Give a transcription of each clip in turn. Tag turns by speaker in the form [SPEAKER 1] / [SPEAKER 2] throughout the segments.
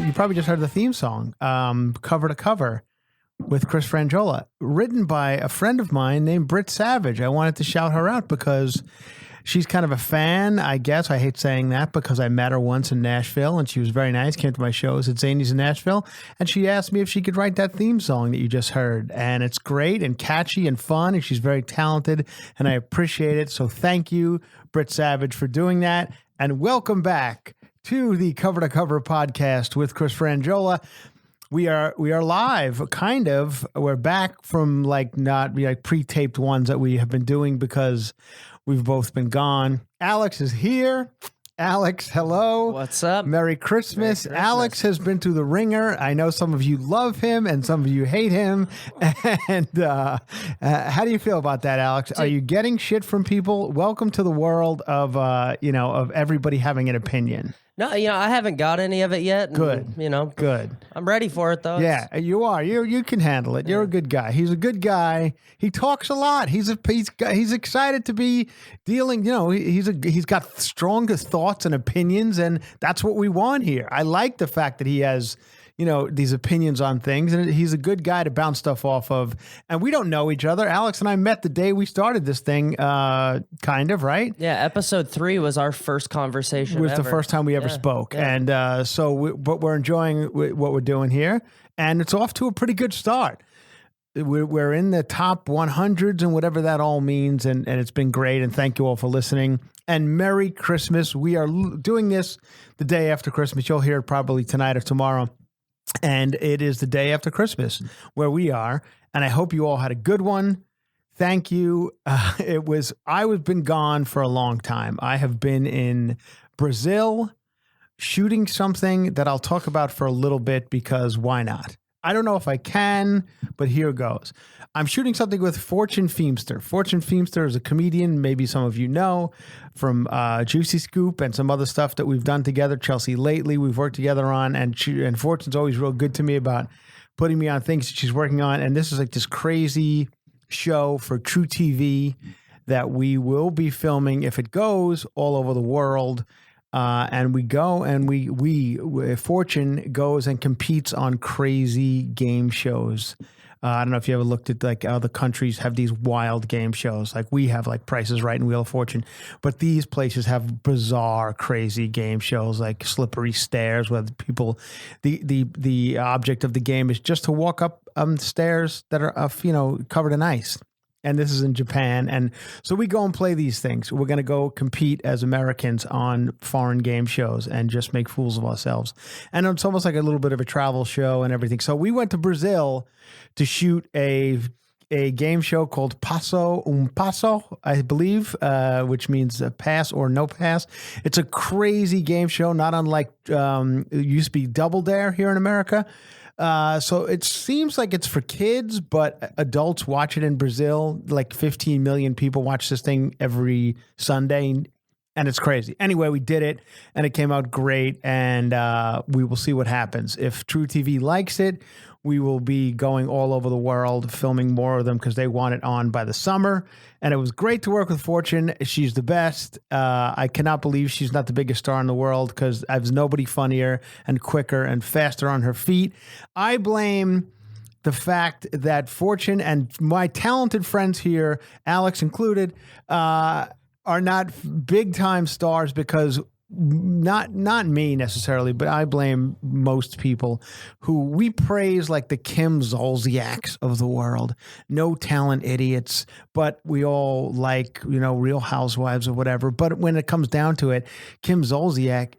[SPEAKER 1] you probably just heard the theme song, Cover to Cover with Chris Franjola, written by a friend of mine named Britt Savage. I wanted to shout her out because she's kind of a fan, I guess. I hate saying that because I met her once in Nashville and she was very nice, came to my shows at Zany's in Nashville, and she asked me if she could write that theme song that you just heard. And it's great and catchy and fun, and she's very talented, and I appreciate it. So thank you, Britt Savage, for doing that. And welcome back to the Cover to Cover podcast with Chris Franjola. We are live, kind of. We're back from not pre-taped ones that we have been doing because we've both been gone. Alex is here. Alex, hello.
[SPEAKER 2] What's up?
[SPEAKER 1] Merry Christmas. Alex has been to the ringer. I know some of you love him and some of you hate him. And how do you feel about that, Alex? Are you getting shit from people? Welcome to the world of of everybody having an opinion.
[SPEAKER 2] No, I haven't got any of it yet.
[SPEAKER 1] Good. Good.
[SPEAKER 2] I'm ready for it though.
[SPEAKER 1] Yeah, you are. You can handle it. You're a good guy. He's a good guy. He talks a lot. He's excited to be dealing. He's got strongest thoughts and opinions, and that's what we want here. I like the fact that he has these opinions on things, and he's a good guy to bounce stuff off of. And we don't know each other. Alex and I met the day we started this thing, kind of, right?
[SPEAKER 2] Yeah, episode 3 was our first conversation.
[SPEAKER 1] It was the first time we ever spoke. Yeah. And but we're enjoying what we're doing here, and it's off to a pretty good start. We're in the top 100s and whatever that all means, and it's been great, and thank you all for listening. And Merry Christmas. We are doing this the day after Christmas. You'll hear it probably tonight or tomorrow. And it is the day after Christmas where we are. And I hope you all had a good one. Thank you. I was been gone for a long time. I have been in Brazil shooting something that I'll talk about for a little bit because why not? I don't know if I can, but here goes. I'm shooting something with Fortune Feimster. Fortune Feimster is a comedian, maybe some of you know, from Juicy Scoop and some other stuff that we've done together. Chelsea lately, we've worked together on, and Fortune's always real good to me about putting me on things that she's working on. And this is like this crazy show for True TV that we will be filming, if it goes, all over the world. And we go and we Fortune goes and competes on crazy game shows. I don't know if you ever looked at other countries have these wild game shows. Like we have Price is Right and Wheel of Fortune, but these places have bizarre, crazy game shows like Slippery Stairs, where people, the object of the game is just to walk up stairs that are covered in ice. And this is in Japan. And so we go and play these things. We're going to go compete as Americans on foreign game shows and just make fools of ourselves. And it's almost like a little bit of a travel show and everything. So we went to Brazil to shoot a game show called Passo Passo, I believe, which means pass or no pass. It's a crazy game show, not unlike it used to be Double Dare here in America. So it seems like it's for kids, but adults watch it in Brazil. 15 million people watch this thing every Sunday, and it's crazy. Anyway, we did it, and it came out great, and we will see what happens. If True TV likes it, we will be going all over the world, filming more of them because they want it on by the summer. And it was great to work with Fortune. She's the best. I cannot believe she's not the biggest star in the world because there's nobody funnier and quicker and faster on her feet. I blame the fact that Fortune and my talented friends here, Alex included, are not big time stars because not me necessarily, but I blame most people who we praise like the Kim Zolciaks of the world. No talent idiots, but we all like, Real Housewives or whatever. But when it comes down to it, Kim Zolciak,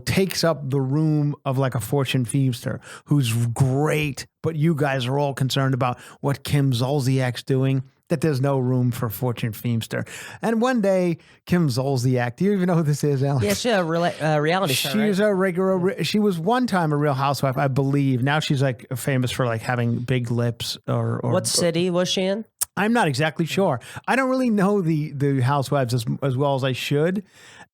[SPEAKER 1] takes up the room of like a Fortune Feimster who's great, but you guys are all concerned about what Kim Zolciak's doing. That there's no room for Fortune Feimster. And one day, Kim Zolciak, do you even know who this is, Alex?
[SPEAKER 2] Yeah, she's a reality star,
[SPEAKER 1] She's a regular, she was one time a Real Housewife, I believe. Now she's famous for having big lips or
[SPEAKER 2] what city was she in?
[SPEAKER 1] I'm not exactly sure. I don't really know the Housewives as well as I should.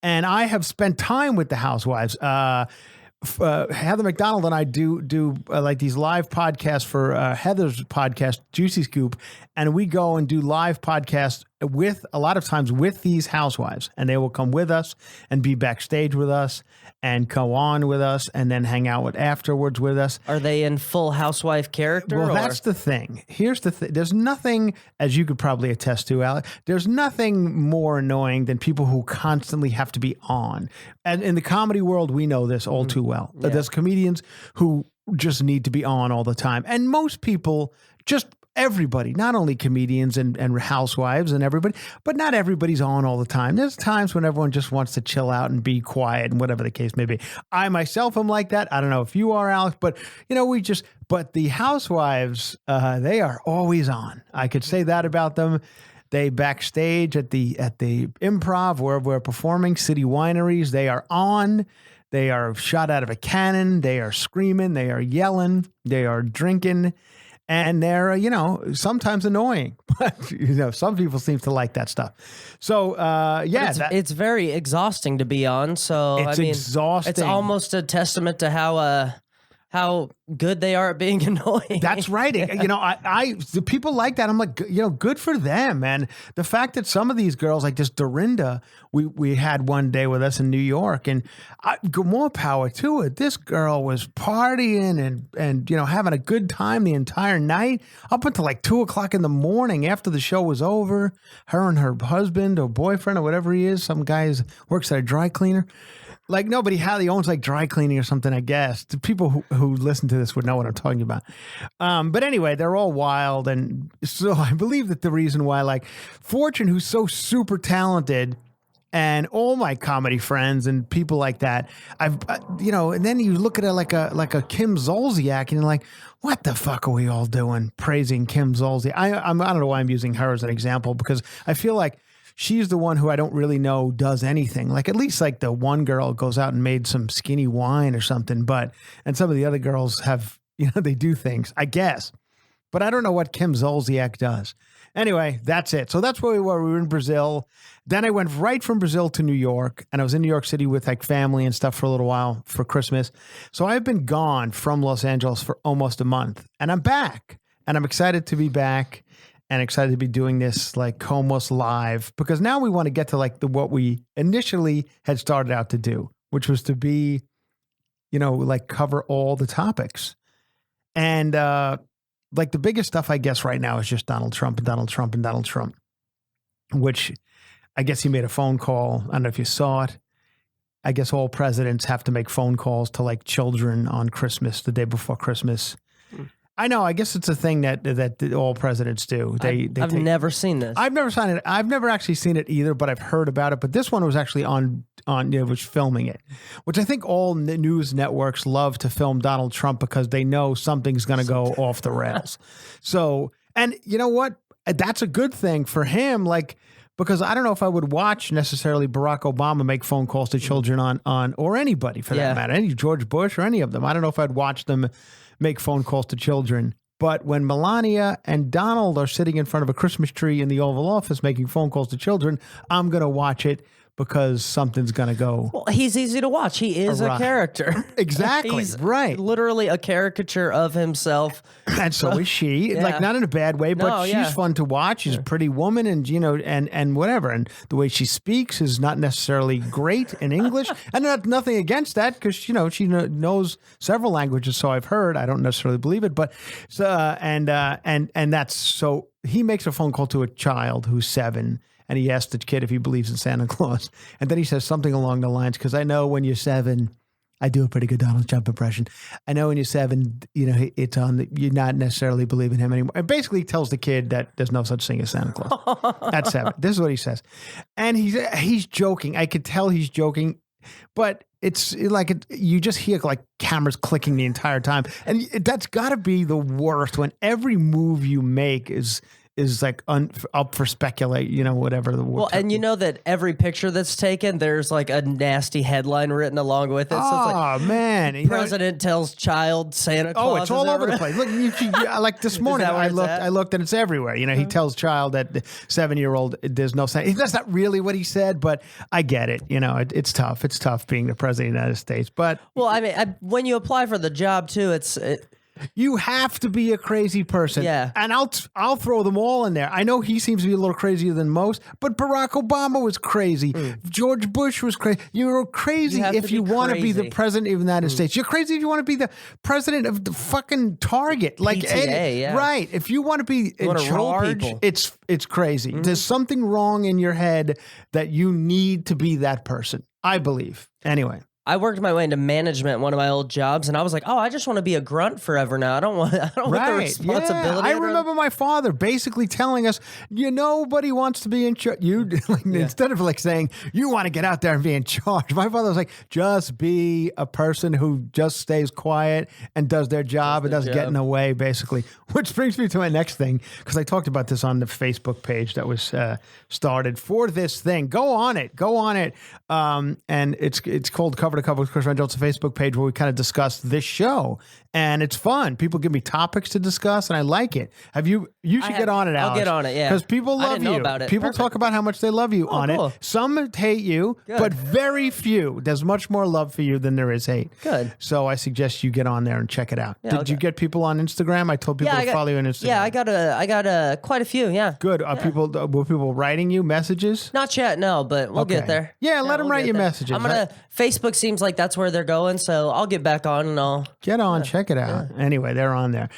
[SPEAKER 1] And I have spent time with the Housewives. Heather McDonald and I do these live podcasts for Heather's podcast, Juicy Scoop, and we go and do live podcasts with a lot of times with these housewives, and they will come with us and be backstage with us and go on with us and then hang out afterwards with us.
[SPEAKER 2] Are they in full housewife character?
[SPEAKER 1] Well, that's the thing. Here's the thing. There's nothing, as you could probably attest to, Alec, there's nothing more annoying than people who constantly have to be on. And in the comedy world, we know this all too well.
[SPEAKER 2] Yeah.
[SPEAKER 1] There's comedians who just need to be on all the time. And most people just everybody, not only comedians and housewives and everybody, but not everybody's on all the time. There's times when everyone just wants to chill out and be quiet and whatever the case may be. I myself am like that. I don't know if you are, Alex, but but the housewives, they are always on. I could say that about them. They backstage at the Improv where we're performing, City Wineries. They are on. They are shot out of a cannon. They are screaming. They are yelling. They are drinking. And they're, sometimes annoying, but, some people seem to like that stuff. So,
[SPEAKER 2] it's very exhausting to be on. So,
[SPEAKER 1] it's exhausting.
[SPEAKER 2] It's almost a testament to how good they are at being annoying.
[SPEAKER 1] That's right. The people like that. I'm like, good for them. And the fact that some of these girls, like this Dorinda, we had one day with us in New York, and more power to it. This girl was partying and having a good time the entire night up until like 2:00 in the morning after the show was over. Her and her husband or boyfriend or whatever he is, some guy works at a dry cleaner. Like he owns like dry cleaning or something, I guess. The people who listen to this would know what I'm talking about. But anyway, they're all wild. And so I believe that the reason why, like Fortune, who's so super talented, and all my comedy friends and people like that, and then you look at it like a Kim Zolciak and you're like, what the fuck are we all doing praising Kim Zolciak? I don't know why I'm using her as an example, because I feel like she's the one who I don't really know does anything. Like at least like the one girl goes out and made some skinny wine or something, and some of the other girls have, they do things, I guess. But I don't know what Kim Zolciak does. Anyway, that's it. So that's where we were. We were in Brazil. Then I went right from Brazil to New York, and I was in New York City with like family and stuff for a little while for Christmas. So I've been gone from Los Angeles for almost a month, and I'm back, and I'm excited to be back. And excited to be doing this like almost live, because now we want to get to like what we initially had started out to do, which was to be, like cover all the topics. And like the biggest stuff, I guess, right now is just Donald Trump and Donald Trump and Donald Trump, which I guess he made a phone call. I don't know if you saw it. I guess all presidents have to make phone calls to like children on Christmas, the day before Christmas. I know. I guess it's a thing that all presidents do.
[SPEAKER 2] I've never seen this.
[SPEAKER 1] I've never seen it. I've never actually seen it either, but I've heard about it. But this one was actually was filming it, which I think all news networks love to film Donald Trump because they know something's going to go off the rails. So, and you know what? That's a good thing for him. Like, because I don't know if I would watch necessarily Barack Obama make phone calls to children on or anybody for that matter, any George Bush or any of them. I don't know if I'd watch them make phone calls to children. But when Melania and Donald are sitting in front of a Christmas tree in the Oval Office making phone calls to children, I'm going to watch it because something's going to go.
[SPEAKER 2] Well, he's easy to watch. He is a character.
[SPEAKER 1] Exactly.
[SPEAKER 2] He's
[SPEAKER 1] right.
[SPEAKER 2] Literally a caricature of himself.
[SPEAKER 1] And so is she.
[SPEAKER 2] Yeah.
[SPEAKER 1] Like, not in a bad way, but she's fun to watch. She's a pretty woman and, and whatever. And the way she speaks is not necessarily great in English. And nothing against that because, she knows several languages. So I've heard. I don't necessarily believe it. But so, and that's so he makes a phone call to a child who's 7. And he asked the kid if he believes in Santa Claus. And then he says something along the lines, because I know when you're 7, I do a pretty good Donald Trump impression. I know when you're 7, it's you're not necessarily believing him anymore. And basically tells the kid that there's no such thing as Santa Claus at 7. This is what he says. And he's joking. I could tell he's joking, but it's like you just hear like cameras clicking the entire time. And that's got to be the worst when every move you make is like up for speculate, whatever the word.
[SPEAKER 2] Well, and you know that every picture that's taken, there's like a nasty headline written along with it. So it's like,
[SPEAKER 1] man.
[SPEAKER 2] President tells child Santa Claus.
[SPEAKER 1] Oh, it's all over the place. Look, like this morning, I looked and it's everywhere. He tells child that the 7-year-old, there's no Santa. That's not really what he said, but I get it. It's tough. It's tough being the president of the United States. But
[SPEAKER 2] well, I mean, when you apply for the job too,
[SPEAKER 1] You have to be a crazy person.
[SPEAKER 2] Yeah.
[SPEAKER 1] And I'll throw them all in there. I know he seems to be a little crazier than most, but Barack Obama was crazy. George Bush was crazy. You're crazy if you want to be the president of the United States. You're crazy if you want to be the president of the fucking Target. Like
[SPEAKER 2] PTA,
[SPEAKER 1] right. If you want to be in charge,
[SPEAKER 2] people.
[SPEAKER 1] it's crazy. There's something wrong in your head that you need to be that person. I believe. Anyway.
[SPEAKER 2] I worked my way into management at one of my old jobs, and I was like, "Oh, I just want to be a grunt forever now. I don't want the responsibility."
[SPEAKER 1] Yeah. I remember my father basically telling us, nobody wants to be in charge. Instead of like saying, you want to get out there and be in charge, my father was like, just be a person who just stays quiet and does their job and doesn't get in the way, basically. Which brings me to my next thing, because I talked about this on the Facebook page that was started for this thing. Go on it. And it's called Cover to Cover with Chris Franjola. It's a Facebook page where we kind of discuss this show, and it's fun. People give me topics to discuss, and I like it. You should get on it, Alex.
[SPEAKER 2] I'll get on it, yeah.
[SPEAKER 1] Because people love you.
[SPEAKER 2] About it.
[SPEAKER 1] People talk about how much they love you on
[SPEAKER 2] cool.
[SPEAKER 1] it. Some hate you, but very few. There's much more love for you than there is hate.
[SPEAKER 2] Good.
[SPEAKER 1] So I suggest you get on there and check it out.
[SPEAKER 2] Yeah,
[SPEAKER 1] Did you get people on Instagram? I told people to follow you on Instagram.
[SPEAKER 2] Yeah, I got quite a few. Yeah.
[SPEAKER 1] Good. Were people writing you messages?
[SPEAKER 2] Not yet, no, but we'll get there.
[SPEAKER 1] Yeah, let them write you messages.
[SPEAKER 2] I'm gonna. Facebook seems like that's where they're going, so I'll get back on and I'll
[SPEAKER 1] get on. Check it out. Yeah. Anyway, they're on there.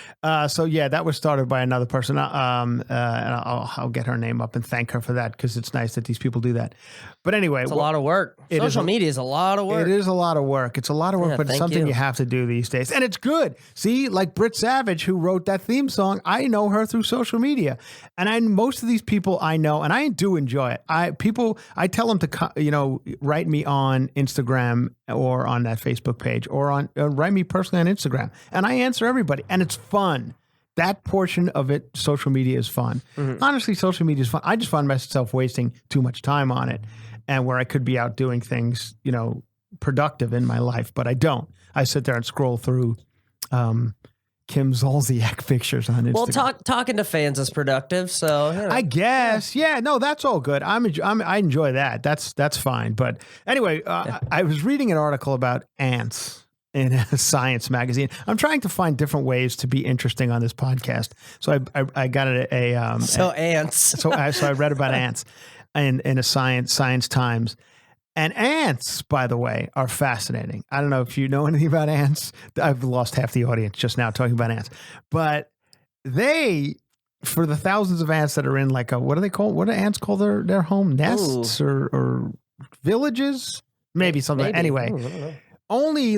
[SPEAKER 1] So yeah, that was started by another person. And I'll get her name up and thank her for that, because it's nice that these people do that. But anyway,
[SPEAKER 2] it's a lot of work. Social media is a lot of work.
[SPEAKER 1] It is a lot of work. It's a lot of work, but it's something you have to do these days. And it's good. See, like Britt Savage, who wrote that theme song, I know her through social media. And most of these people I know, and I do enjoy it. I tell them to, write me on Instagram or on that Facebook page, or write me personally on Instagram. And I answer everybody. And it's fun. That portion of it, social media is fun. Mm-hmm. Honestly, social media is fun. I just find myself wasting too much time on it, and where I could be out doing things, productive in my life, but I don't. I sit there and scroll through Kim Zolciak pictures on Instagram.
[SPEAKER 2] Well, talking to fans is productive, so
[SPEAKER 1] I guess. Yeah, no, that's all good. I enjoy that. That's fine. But anyway, I was reading an article about ants in a science magazine. I'm trying to find different ways to be interesting on this podcast. So I got
[SPEAKER 2] ants.
[SPEAKER 1] So I read about ants in a Science Times. And ants, by the way, are fascinating. I don't know if you know anything about ants. I've lost half the audience just now talking about ants. But for the thousands of ants that are in what do they call? What do ants call their home? Nests or villages? Maybe something.
[SPEAKER 2] Maybe.
[SPEAKER 1] Anyway, only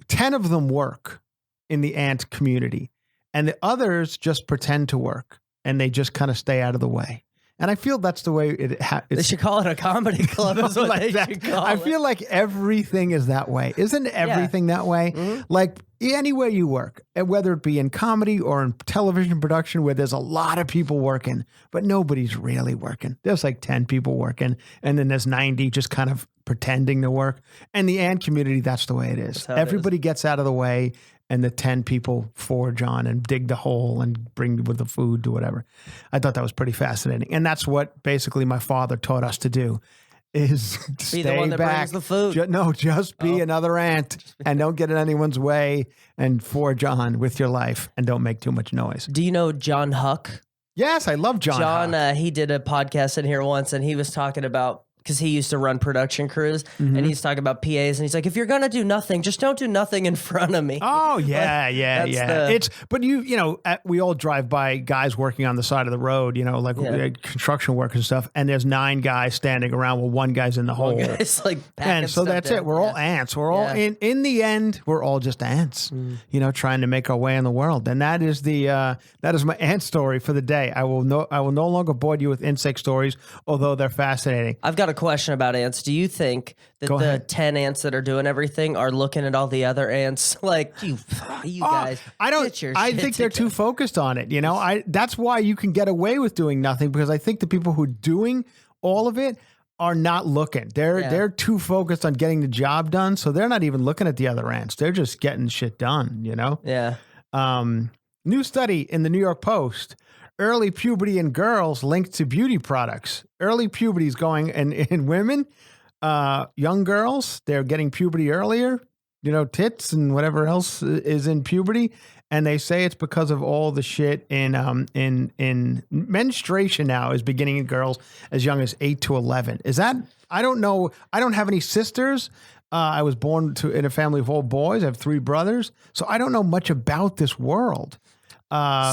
[SPEAKER 1] 10 of them work in the ant community. And the others just pretend to work. And they just kind of stay out of the way. And I feel that's the way
[SPEAKER 2] they should call it a comedy club. Is what they should call it.
[SPEAKER 1] I feel like everything is that way. Isn't everything that way? Mm-hmm. Like anywhere you work, whether it be in comedy or in television production, where there's a lot of people working, but nobody's really working. There's 10 people working, and then there's 90 just kind of pretending to work. And the ant community, that's the way it is. Everybody gets out of the way, and the 10 people forge on and dig the hole and bring with the food to whatever. I thought that was pretty fascinating. And that's what basically my father taught us to do, is stay
[SPEAKER 2] the one that
[SPEAKER 1] back.
[SPEAKER 2] Brings the food.
[SPEAKER 1] Just be another ant and don't get in anyone's way and forge on with your life and don't make too much noise.
[SPEAKER 2] Do you know John Huck?
[SPEAKER 1] Yes, I love John
[SPEAKER 2] Huck. He did a podcast in here once, and he was talking about, because he used to run production crews, and he's talking about PAs, and he's like, if you're going to do nothing, just don't do nothing in front of me.
[SPEAKER 1] Oh, yeah, yeah. But we all drive by guys working on the side of the road, construction work and stuff, and there's 9 guys standing around while one guy's in the hole.
[SPEAKER 2] It's
[SPEAKER 1] and so that's it. We're all ants. We're all, in the end, we're all just ants, trying to make our way in the world. And that is my ant story for the day. I will no longer bore you with insect stories, although they're fascinating.
[SPEAKER 2] I've got a question about ants. Do you think that the 10 ants that are doing everything are looking at all the other ants like, you guys?
[SPEAKER 1] I don't. I think they're too focused on it. That's why you can get away with doing nothing, because I think the people who are doing all of it are not looking. They're too focused on getting the job done, so they're not even looking at the other ants. They're just getting shit done.
[SPEAKER 2] Yeah.
[SPEAKER 1] New study in the New York Post. Early puberty in girls linked to beauty products. Early puberty is going in women, young girls, they're getting puberty earlier, tits and whatever else is in puberty. and they say it's because of all the shit in menstruation now is beginning in girls as young as 8 to 11. Is that? I don't know. I don't have any sisters. I was born in a family of all boys. I have 3 brothers, so I don't know much about this world.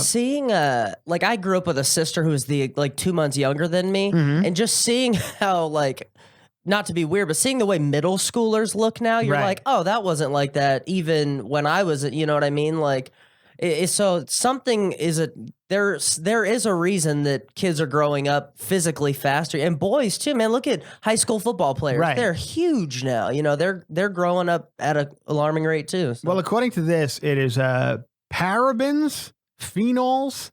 [SPEAKER 2] Seeing like I grew up with a sister who was 2 months younger than me, and just seeing how not to be weird, but seeing the way middle schoolers look now, you're like, oh, that wasn't like that even when I was, you know what I mean? Like, so something there is a reason that kids are growing up physically faster, and boys too, man. Look at high school football players; they're huge now. You know, they're growing up at an alarming rate too. So.
[SPEAKER 1] Well, according to this, it is parabens, phenols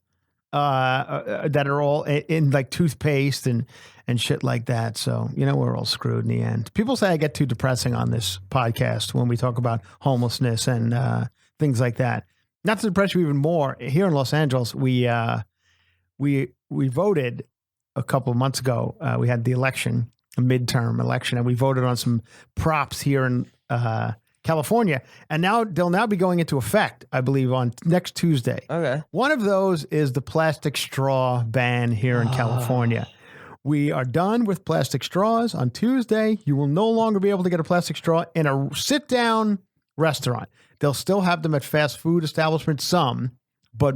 [SPEAKER 1] that are all in like toothpaste and shit like that. So, you know, we're all screwed in the end. People say I get too depressing on this podcast when we talk about homelessness and things like that. Not to depress you even more, here in Los Angeles, we voted a couple of months ago. We had the election, a midterm election, and we voted on some props here in California. And now they'll be going into effect, I believe, on next Tuesday.
[SPEAKER 2] Okay.
[SPEAKER 1] One of those is the plastic straw ban here in California. We are done with plastic straws. On Tuesday, you will no longer be able to get a plastic straw in a sit-down restaurant. They'll still have them at fast food establishments, some, but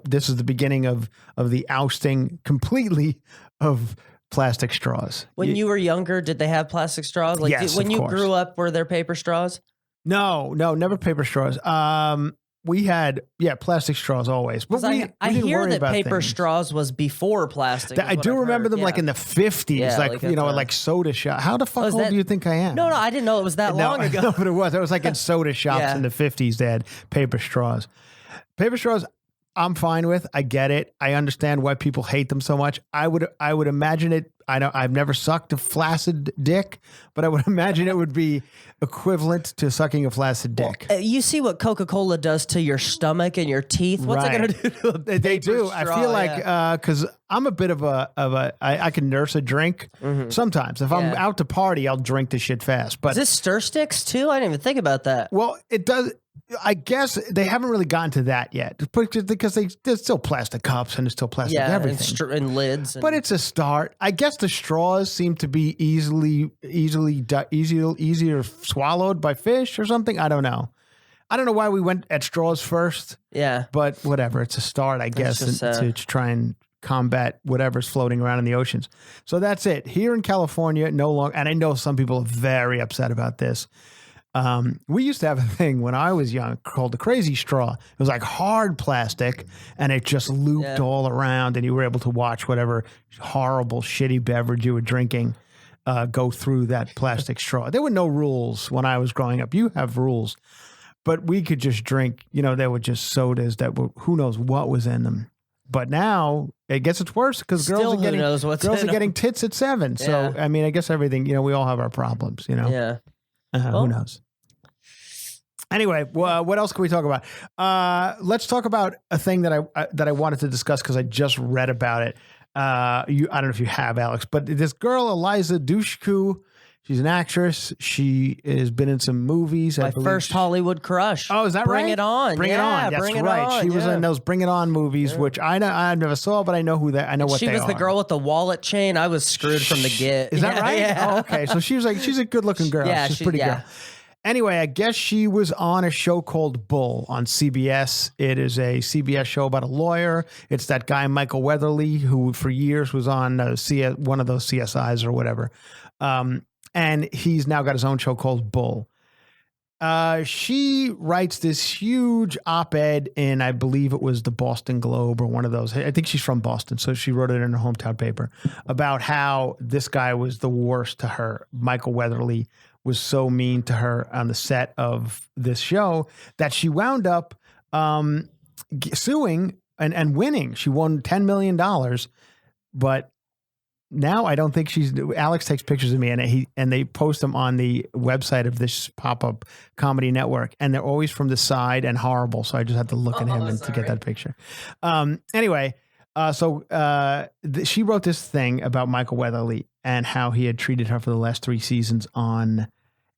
[SPEAKER 1] this is the beginning of the ousting completely of plastic straws.
[SPEAKER 2] When you were younger, did they have plastic straws? Like
[SPEAKER 1] yes,
[SPEAKER 2] when
[SPEAKER 1] of
[SPEAKER 2] you
[SPEAKER 1] course.
[SPEAKER 2] grew up, were there paper straws?
[SPEAKER 1] No, never paper straws. We had plastic straws always, but we
[SPEAKER 2] I
[SPEAKER 1] didn't
[SPEAKER 2] hear
[SPEAKER 1] worry
[SPEAKER 2] that
[SPEAKER 1] about
[SPEAKER 2] paper
[SPEAKER 1] things.
[SPEAKER 2] straws was before plastic.
[SPEAKER 1] I do remember them like in the 50s,
[SPEAKER 2] Yeah,
[SPEAKER 1] like you know, like soda shop. How the fuck old do you think I am?
[SPEAKER 2] No, I didn't know it was that long ago.
[SPEAKER 1] No, but it was. It was like in soda shops in the 50s. They had paper straws. Paper straws, I'm fine with. I get it. I understand why people hate them so much. I would imagine it. I know I've never sucked a flaccid dick, but I would imagine it would be equivalent to sucking a flaccid dick.
[SPEAKER 2] You see what Coca-Cola does to your stomach and your teeth. What's it going to do to a paper
[SPEAKER 1] They do.
[SPEAKER 2] straw?
[SPEAKER 1] I feel like because I'm a bit of I can nurse a drink sometimes. If I'm out to party, I'll drink this shit fast. But
[SPEAKER 2] is this stir sticks too? I didn't even think about that.
[SPEAKER 1] Well, it does. I guess they haven't really gotten to that yet because there's still plastic cups and there's still plastic everything
[SPEAKER 2] and lids.
[SPEAKER 1] But it's a start. I guess the straws seem to be easier swallowed by fish or something. I don't know. I don't know why we went at straws first.
[SPEAKER 2] Yeah,
[SPEAKER 1] but whatever. It's a start, I guess, to try and combat whatever's floating around in the oceans. So that's it. Here in California, no longer. And I know some people are very upset about this. We used to have a thing when I was young called the crazy straw. It was like hard plastic and it just looped all around and you were able to watch whatever horrible, shitty beverage you were drinking go through that plastic straw. There were no rules when I was growing up. You have rules, but we could just drink, you know, there were just sodas that were, who knows what was in them. But now I guess it's worse because girls are getting tits at 7. So, I mean, I guess everything, you know, we all have our problems, you know?
[SPEAKER 2] Yeah.
[SPEAKER 1] Who knows? Anyway, what else can we talk about? Let's talk about a thing that I wanted to discuss because I just read about it. I don't know if you have, Alex, but this girl, Eliza Dushku, she's an actress. She has been in some movies.
[SPEAKER 2] My first Hollywood crush.
[SPEAKER 1] Oh, is that
[SPEAKER 2] Bring
[SPEAKER 1] right?
[SPEAKER 2] It On.
[SPEAKER 1] Bring It On. That's right. She was in those Bring It On movies, which I never saw, but I know who I know what they are.
[SPEAKER 2] She was the girl with the wallet chain. I was screwed from the get.
[SPEAKER 1] Is that right?
[SPEAKER 2] Yeah.
[SPEAKER 1] Oh, okay. So she's a good looking girl.
[SPEAKER 2] Yeah,
[SPEAKER 1] she's a pretty girl. Anyway, I guess she was on a show called Bull on CBS. It is a CBS show about a lawyer. It's that guy, Michael Weatherly, who for years was on one of those CSIs or whatever. And he's now got his own show called Bull. She writes this huge op-ed in, I believe it was the Boston Globe or one of those. I think she's from Boston, so she wrote it in her hometown paper about how this guy was the worst to her. Michael Weatherly was so mean to her on the set of this show that she wound up suing and winning. She won $10 million, but now I don't think Alex takes pictures of me and they post them on the website of this pop-up comedy network, and they're always from the side and horrible. So I just had to look at him to get that picture. Anyway, she wrote this thing about Michael Weatherly and how he had treated her for the last 3 seasons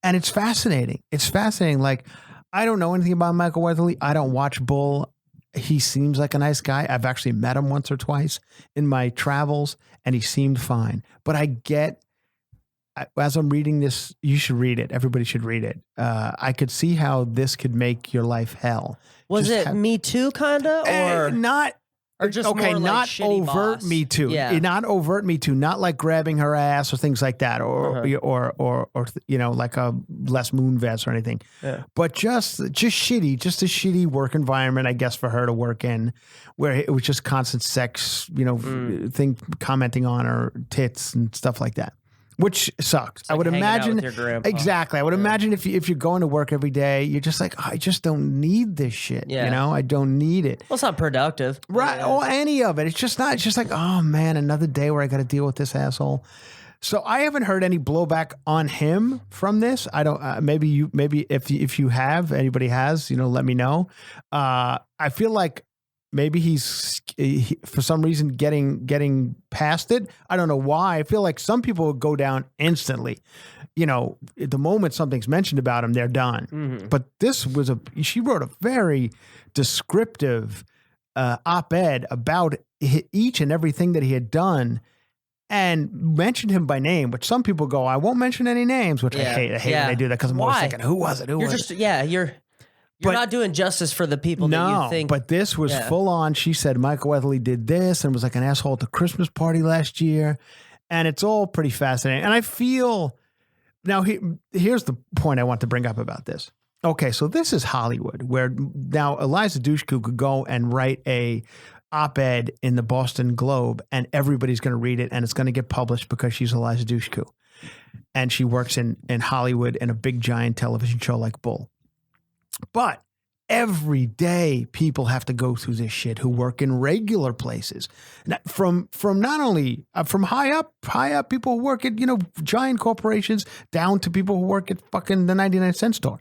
[SPEAKER 1] and it's fascinating. It's fascinating. Like, I don't know anything about Michael Weatherly. I don't watch Bull. He seems like a nice guy. I've actually met him once or twice in my travels, and he seemed fine. But as I'm reading this, you should read it. Everybody should read it. I could see how this could make your life hell.
[SPEAKER 2] Was it Me Too, kinda, or
[SPEAKER 1] not?
[SPEAKER 2] Or just
[SPEAKER 1] okay,
[SPEAKER 2] more
[SPEAKER 1] not
[SPEAKER 2] like
[SPEAKER 1] overt
[SPEAKER 2] boss.
[SPEAKER 1] Me Too.
[SPEAKER 2] Yeah.
[SPEAKER 1] Not overt Me Too. Not like grabbing her ass or things like that, or like a Les Moon vest or anything.
[SPEAKER 2] Yeah.
[SPEAKER 1] But just shitty, just a shitty work environment, I guess, for her to work in, where it was just constant sex, thing commenting on her tits and stuff like that. Which sucks.
[SPEAKER 2] Like
[SPEAKER 1] I would
[SPEAKER 2] hanging out
[SPEAKER 1] imagine
[SPEAKER 2] with your grandpa.
[SPEAKER 1] exactly. I would imagine if you're going to work every day, you're just like, I just don't need this shit.
[SPEAKER 2] Yeah.
[SPEAKER 1] I don't need it.
[SPEAKER 2] Well, it's not productive,
[SPEAKER 1] Right.
[SPEAKER 2] Yeah.
[SPEAKER 1] Or any of it. It's just not. It's just like, oh man, another day where I got to deal with this asshole. So I haven't heard any blowback on him from this. I don't. Maybe if you have, anybody has, let me know. I feel like maybe he's for some reason getting past it. I don't know why. I feel like some people would go down instantly. The moment something's mentioned about him, they're done.
[SPEAKER 2] Mm-hmm.
[SPEAKER 1] But this was she wrote a very descriptive op-ed about each and everything that he had done and mentioned him by name, which some people go, I won't mention any names, which I hate. I hate when they do that because I'm always thinking, who was it?
[SPEAKER 2] You're not doing justice for the people that you think.
[SPEAKER 1] But this was full on. She said Michael Weatherly did this and was like an asshole at the Christmas party last year. And it's all pretty fascinating. And I feel, now here's the point I want to bring up about this. Okay, so this is Hollywood, where now Eliza Dushku could go and write a op-ed in the Boston Globe and everybody's going to read it and it's going to get published because she's Eliza Dushku. And she works in Hollywood in a big giant television show like Bull. But every day people have to go through this shit who work in regular places. From not only from high up people who work at, giant corporations down to people who work at fucking the 99-cent store.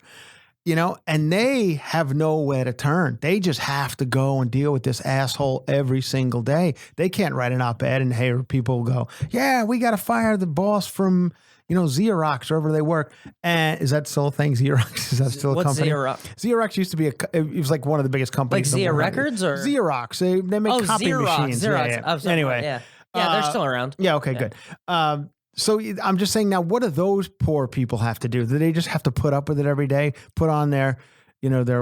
[SPEAKER 1] And they have nowhere to turn. They just have to go and deal with this asshole every single day. They can't write an op-ed and hear people go, yeah, we got to fire the boss from, Xerox, wherever they work. And is that still a thing? Xerox? Is that still a company?
[SPEAKER 2] Xerox?
[SPEAKER 1] Xerox used to be it was like one of the biggest companies.
[SPEAKER 2] Like Xerox Records or?
[SPEAKER 1] Xerox. They make copy machines.
[SPEAKER 2] Xerox.
[SPEAKER 1] Yeah. Anyway.
[SPEAKER 2] Yeah, they're still around.
[SPEAKER 1] Yeah, okay, good. So I'm just saying now, what do those poor people have to do? Do they just have to put up with it every day, put on their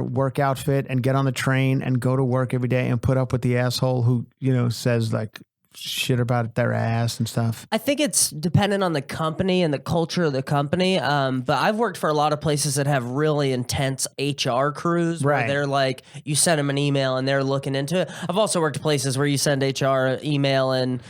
[SPEAKER 1] work outfit and get on the train and go to work every day and put up with the asshole who, says like shit about their ass and stuff?
[SPEAKER 2] I think it's dependent on the company and the culture of the company. But I've worked for a lot of places that have really intense HR crews where they're like, you send them an email and they're looking into it. I've also worked places where you send HR an email and,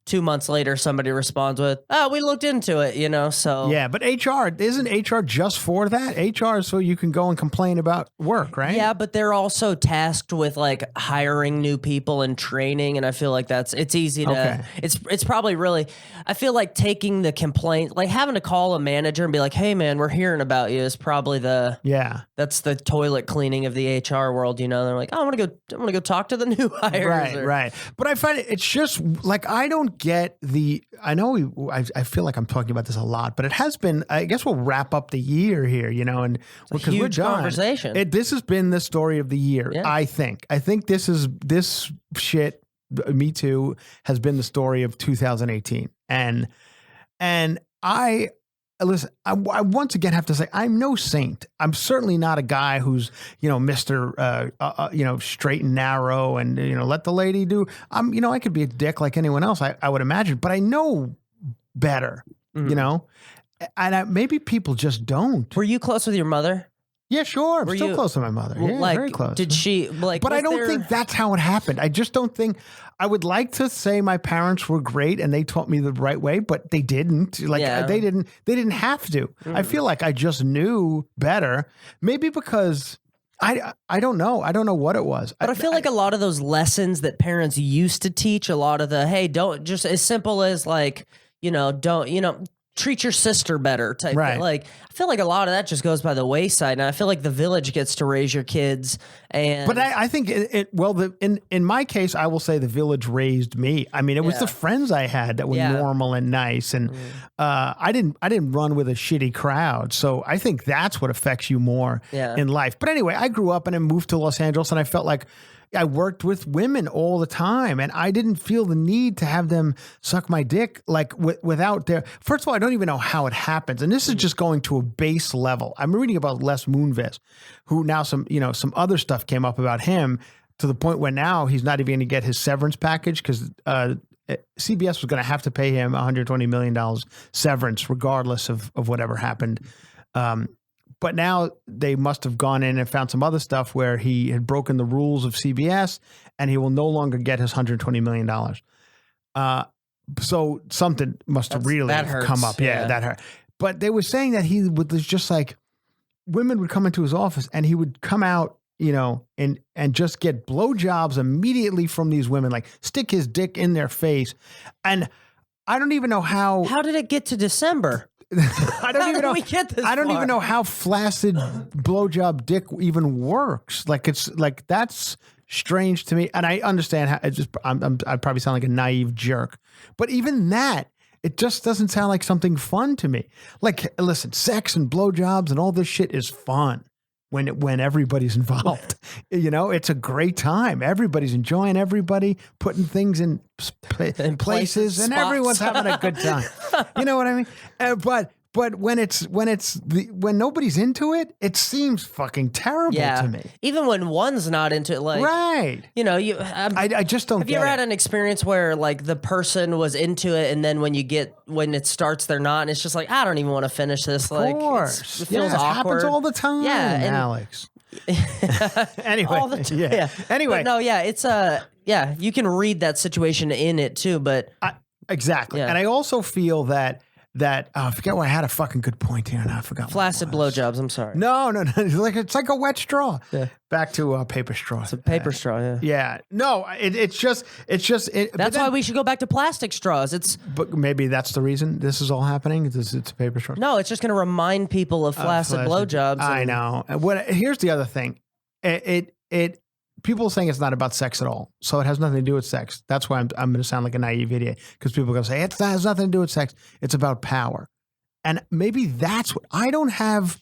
[SPEAKER 2] 2 months later, somebody responds with, "Oh, we looked into it," so.
[SPEAKER 1] Yeah, but isn't HR just for that? HR is so you can go and complain about work, right?
[SPEAKER 2] Yeah, but they're also tasked with like hiring new people and training, and I feel like it's easy to, it's probably really, I feel like taking the complaint, like having to call a manager and be like, "Hey man, we're hearing about you," is probably that's the toilet cleaning of the HR world, They're like, "Oh, I'm gonna go talk to the new hires."
[SPEAKER 1] Right. But I find it's just like, I don't get I feel like I'm talking about this a lot, but it has been, I guess we'll wrap up the year here, and because we're done.
[SPEAKER 2] Conversation.
[SPEAKER 1] This has been the story of the year. Yeah. I think this shit, Me Too, has been the story of 2018. And listen, I once again have to say, I'm no saint. I'm certainly not a guy who's, Mr. Straight and narrow and, let the lady do. I could be a dick like anyone else, I would imagine, but I know better, and maybe people just don't.
[SPEAKER 2] Were you close with your mother?
[SPEAKER 1] Yeah, sure. I'm still close to my mother. Yeah, very close.
[SPEAKER 2] Did she
[SPEAKER 1] But I don't think that's how it happened. I just don't think. I would like to say my parents were great and they taught me the right way, but they didn't. They didn't have to. I feel like I just knew better. Maybe because I don't know. I don't know what it was.
[SPEAKER 2] But I feel like a lot of those lessons that parents used to teach, a lot of the, hey, don't, just as simple as like, don't, treat your sister better type
[SPEAKER 1] Right.
[SPEAKER 2] thing. Like, I feel like a lot of that just goes by the wayside, and I feel like the village gets to raise your kids. And
[SPEAKER 1] But I think in my case, I will say the village raised me. I mean, it was the friends I had that were normal and nice, and I didn't run with a shitty crowd. So I think that's what affects you more in life. But anyway, I grew up and I moved to Los Angeles, and I felt like I worked with women all the time, and I didn't feel the need to have them suck my dick like without their. First of all, I don't even know how it happens, and this is just going to a base level. I'm reading about Les Moonves, who now some other stuff came up about him to the point where now he's not even going to get his severance package because CBS was going to have to pay him $120 million severance regardless of whatever happened. But now they must have gone in and found some other stuff where he had broken the rules of CBS, and he will no longer get his $120 million. So something must have really come up. Yeah, that hurt. But they were saying that he was just like, women would come into his office and he would come out, and just get blowjobs immediately from these women, like stick his dick in their face. And I don't even know how.
[SPEAKER 2] How did it get to December?
[SPEAKER 1] I don't even know.
[SPEAKER 2] We get this
[SPEAKER 1] I don't
[SPEAKER 2] far?
[SPEAKER 1] even know how flaccid blowjob dick even works. Like that's strange to me, and I understand how it just. I probably sound like a naive jerk, but even that, it just doesn't sound like something fun to me. Like, listen, sex and blowjobs and all this shit is fun when everybody's involved. It's a great time. Everybody's enjoying everybody, putting things in places, and everyone's having a good time. You know what I mean? But when nobody's into it, it seems fucking terrible to me.
[SPEAKER 2] Even when one's not into it, like
[SPEAKER 1] right. I just don't.
[SPEAKER 2] Have you ever had an experience where like the person was into it, and then when it starts, they're not, and it's just like, I don't even want to finish this.
[SPEAKER 1] Of course,
[SPEAKER 2] it feels
[SPEAKER 1] it
[SPEAKER 2] awkward.
[SPEAKER 1] happens all the time.
[SPEAKER 2] Yeah, and
[SPEAKER 1] Alex. Anyway,
[SPEAKER 2] all the time. Yeah.
[SPEAKER 1] Anyway,
[SPEAKER 2] but no, it's you can read that situation in it too, but
[SPEAKER 1] exactly. And I also feel that I forget why I had a fucking good point here, and I forgot.
[SPEAKER 2] Flaccid blowjobs. I'm sorry.
[SPEAKER 1] No. It's like a wet straw. Yeah. Back to paper straw.
[SPEAKER 2] It's a paper straw. Yeah.
[SPEAKER 1] Yeah. No. It's just.
[SPEAKER 2] That's why we should go back to plastic straws.
[SPEAKER 1] But maybe that's the reason this is all happening. It's a paper straw.
[SPEAKER 2] No, it's just going to remind people of flaccid blowjobs.
[SPEAKER 1] I know. Here's the other thing. People are saying it's not about sex at all. So it has nothing to do with sex. That's why I'm going to sound like a naive idiot, because people are going to say, it has nothing to do with sex. It's about power. And maybe that's what I don't have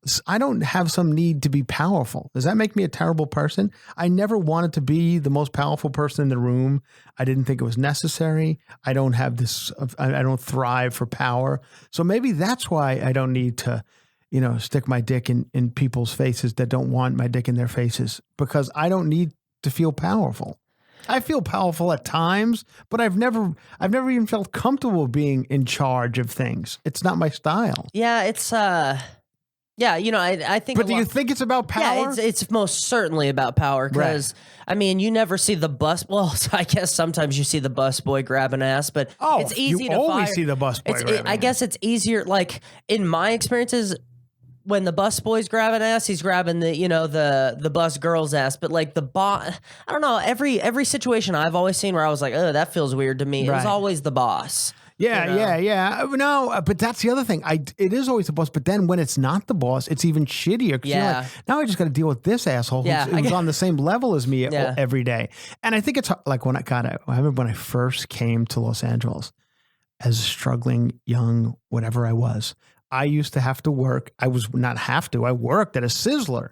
[SPEAKER 1] some need to be powerful. Does that make me a terrible person? I never wanted to be the most powerful person in the room. I didn't think it was necessary. I don't have this, I don't thrive for power. So maybe that's why I don't need to stick my dick in people's faces that don't want my dick in their faces, because I don't need to feel powerful. I feel powerful at times, but I've never even felt comfortable being in charge of things. It's not my style.
[SPEAKER 2] Yeah, it's I think.
[SPEAKER 1] But do you think it's about power?
[SPEAKER 2] Yeah, it's most certainly about power, because I mean, you never see the bus. Well, I guess sometimes you see the bus boy grabbing ass, but it's easy
[SPEAKER 1] you
[SPEAKER 2] to
[SPEAKER 1] always see the bus boy grabbing
[SPEAKER 2] I guess it's easier. Like in my experiences, when the bus boy's grabbing ass, he's grabbing the bus girl's ass. But like I don't know. Every situation I've always seen where I was like, oh, that feels weird to me. It was always the boss.
[SPEAKER 1] Yeah. No, but that's the other thing. It is always the boss, but then when it's not the boss, it's even shittier. Yeah. You're like, now I just got to deal with this asshole who's on the same level as me every day. And I think it's like I remember when I first came to Los Angeles as a struggling young, whatever I was, I used to have to work. I worked at a Sizzler.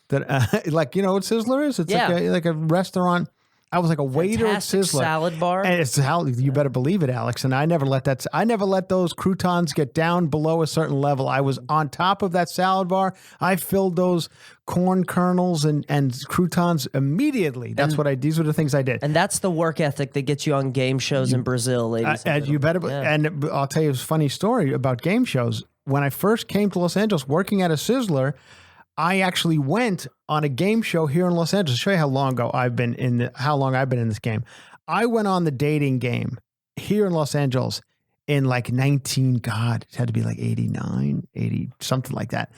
[SPEAKER 1] That like, you know what Sizzler is? It's like a restaurant. I was like a waiter at Sizzler.
[SPEAKER 2] Salad bar.
[SPEAKER 1] And you better believe it, Alex. And I never let those croutons get down below a certain level. I was on top of that salad bar. I filled those corn kernels and croutons immediately. These were the things I did.
[SPEAKER 2] And that's the work ethic that gets you on game shows in Brazil, ladies.
[SPEAKER 1] You better. Yeah. And I'll tell you a funny story about game shows. When I first came to Los Angeles working at a Sizzler, I actually went on a game show here in Los Angeles. To show you how long I've been in this game. I went on the dating game here in Los Angeles in like God, it had to be like 89, 80, something like that.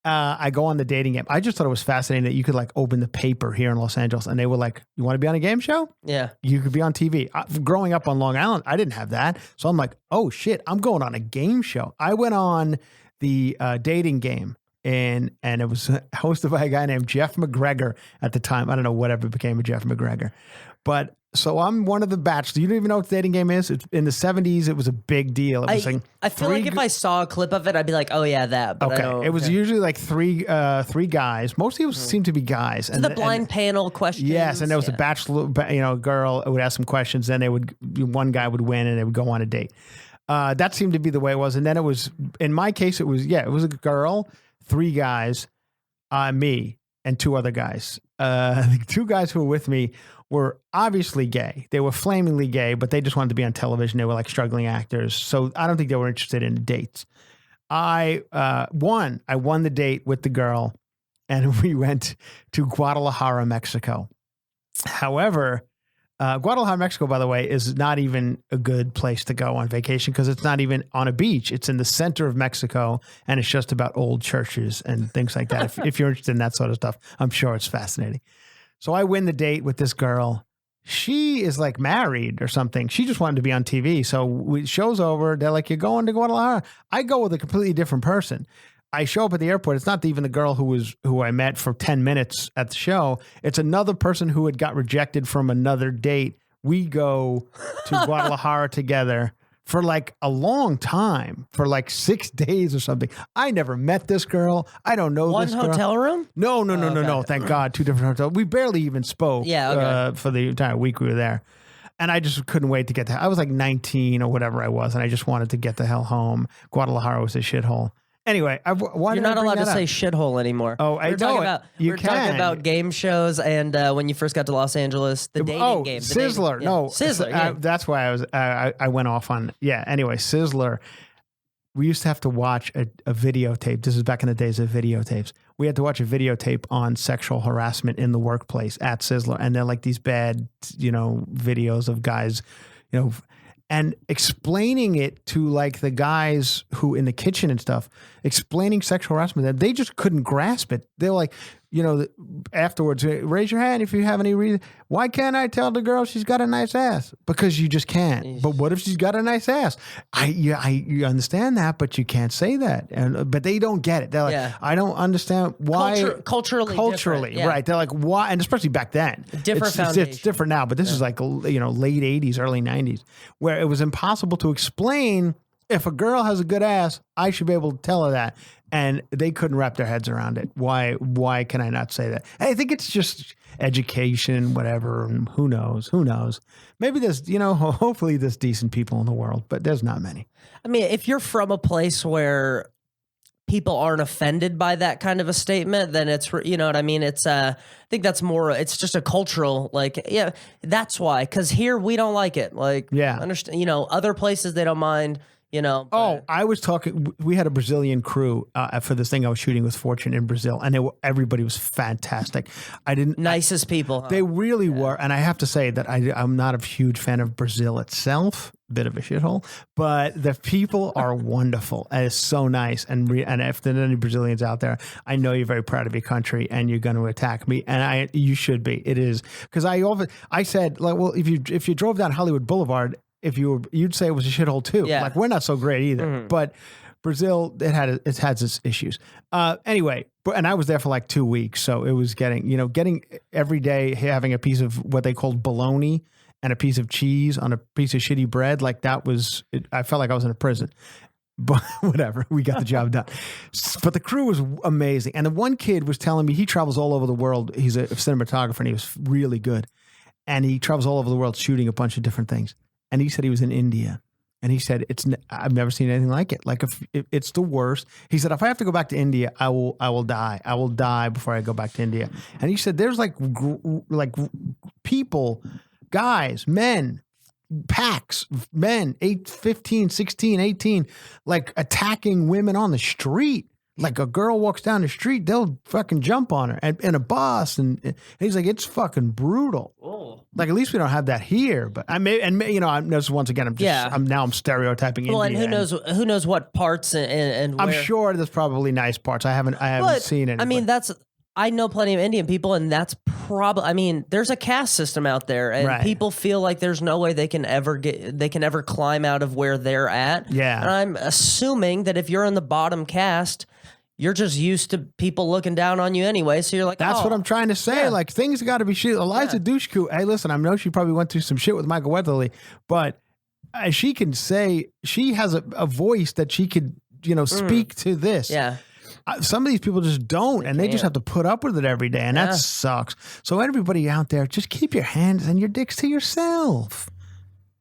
[SPEAKER 1] I go on the dating app. I just thought it was fascinating that you could like open the paper here in Los Angeles and they were like, you want to be on a game show?
[SPEAKER 2] Yeah.
[SPEAKER 1] You could be on TV. Growing up on Long Island, I didn't have that. So I'm like, oh shit, I'm going on a game show. I went on the dating game and it was hosted by a guy named Jeff McGregor at the time. I don't know whatever became of Jeff McGregor. But so I'm one of the bachelors. You don't even know what the dating game is? It's in the 70s, it was a big deal. It was
[SPEAKER 2] I feel like if I saw a clip of it, I'd be like, oh yeah, that. But
[SPEAKER 1] okay. It was usually like three guys. Mostly it seemed to be guys.
[SPEAKER 2] And the blind panel questions.
[SPEAKER 1] Yes, and there was a bachelor, girl who would ask some questions. Then one guy would win and they would go on a date. That seemed to be the way it was. And then it was, in my case, it was a girl, 3 guys, me, and 2 other guys. The 2 guys who were with me were obviously gay. They were flamingly gay, but they just wanted to be on television. They were like struggling actors. So I don't think they were interested in dates. I won the date with the girl and we went to Guadalajara, Mexico. However, Guadalajara, Mexico, by the way, is not even a good place to go on vacation because it's not even on a beach. It's in the center of Mexico and it's just about old churches and things like that. if you're interested in that sort of stuff, I'm sure it's fascinating. So I win the date with this girl. She is like married or something. She just wanted to be on TV. So show's over. They're like, you're going to Guadalajara. I go with a completely different person. I show up at the airport. It's not even the girl who I met for 10 minutes at the show. It's another person who had got rejected from another date. We go to Guadalajara together for like a long time, for like 6 days or something. I never met this girl. I don't know this girl.
[SPEAKER 2] One hotel room?
[SPEAKER 1] No. Thank God. 2 different hotels. We barely even spoke for the entire week we were there. And I just couldn't wait to get to, I was like 19 or whatever I was. And I just wanted to get the hell home. Guadalajara was a shithole. Anyway,
[SPEAKER 2] you're not allowed to say shithole anymore.
[SPEAKER 1] Oh, I know.
[SPEAKER 2] We're talking about game shows and when you first got to Los Angeles, the dating game.
[SPEAKER 1] Sizzler.
[SPEAKER 2] Sizzler. Yeah.
[SPEAKER 1] That's why I went off on. Yeah. Anyway, Sizzler. We used to have to watch a videotape. This is back in the days of videotapes. We had to watch a videotape on sexual harassment in the workplace at Sizzler, and they're like these bad, videos of guys, and explaining it to like the guys who in the kitchen and stuff, explaining sexual harassment, that they just couldn't grasp it. They're like, afterwards, raise your hand if you have any reason. Why can't I tell the girl she's got a nice ass? Because you just can't. But what if she's got a nice ass? You understand that, but you can't say that. But they don't get it. They're like, I don't understand why.
[SPEAKER 2] Culturally,
[SPEAKER 1] right? They're like, why? And especially back then, it's different now. But this is like late 80s, early 90s, where it was impossible to explain. If a girl has a good ass, I should be able to tell her that. And they couldn't wrap their heads around it. Why can I not say that? I think it's just education, whatever. And who knows? Maybe there's, hopefully there's decent people in the world, but there's not many.
[SPEAKER 2] I mean, if you're from a place where people aren't offended by that kind of a statement, then it's, you know what I mean? It's, I think that's more, it's just a cultural, that's why. Cause here we don't like it. Understand, other places they don't mind.
[SPEAKER 1] I was talking. We had a Brazilian crew for this thing I was shooting with Fortune in Brazil, and everybody was fantastic.
[SPEAKER 2] Nicest people. Huh?
[SPEAKER 1] They really were, and I have to say that I'm not a huge fan of Brazil itself. Bit of a shithole, but the people are wonderful. And it's so nice. And if there's any Brazilians out there, I know you're very proud of your country, and you're going to attack me, and you should be. It is because I said, like, well, if you drove down Hollywood Boulevard. You'd say it was a shithole too. Yeah. Like, we're not so great either. Mm-hmm. But Brazil, it had its issues. Anyway, and I was there for like 2 weeks, so it was getting every day having a piece of what they called bologna and a piece of cheese on a piece of shitty bread. Like that was, I felt like I was in a prison. But whatever, we got the job done. But the crew was amazing, and the one kid was telling me he travels all over the world. He's a cinematographer, and he was really good, and he travels all over the world shooting a bunch of different things. And he said he was in India, and he said I've never seen anything like it. Like if it's the worst. He said if I have to go back to India, I will die. I will die before I go back to India. And he said there's like people, guys, men, packs, men, 8, 15, 16, 18, like attacking women on the street. Like a girl walks down the street, they'll fucking jump on her in a bus, and he's like, it's fucking brutal.
[SPEAKER 2] Oh.
[SPEAKER 1] Like at least we don't have that here. But I'm this once again. I'm stereotyping.
[SPEAKER 2] Well,
[SPEAKER 1] India
[SPEAKER 2] and who knows what parts and where.
[SPEAKER 1] I'm sure there's probably nice parts. I haven't seen any.
[SPEAKER 2] I mean, I know plenty of Indian people, and that's probably. I mean, there's a caste system out there, and people feel like there's no way they can ever climb out of where they're at.
[SPEAKER 1] Yeah,
[SPEAKER 2] and I'm assuming that if you're in the bottom caste, you're just used to people looking down on you anyway. So you're like,
[SPEAKER 1] that's what I'm trying to say. Yeah. Like things got to be shit. Eliza Dushku. Hey, listen, I know she probably went through some shit with Michael Weatherly, but she can say she has a voice that she could, speak to this.
[SPEAKER 2] Yeah.
[SPEAKER 1] Some of these people just don't, and they just have to put up with it every day, and that sucks. So everybody out there, just keep your hands and your dicks to yourself.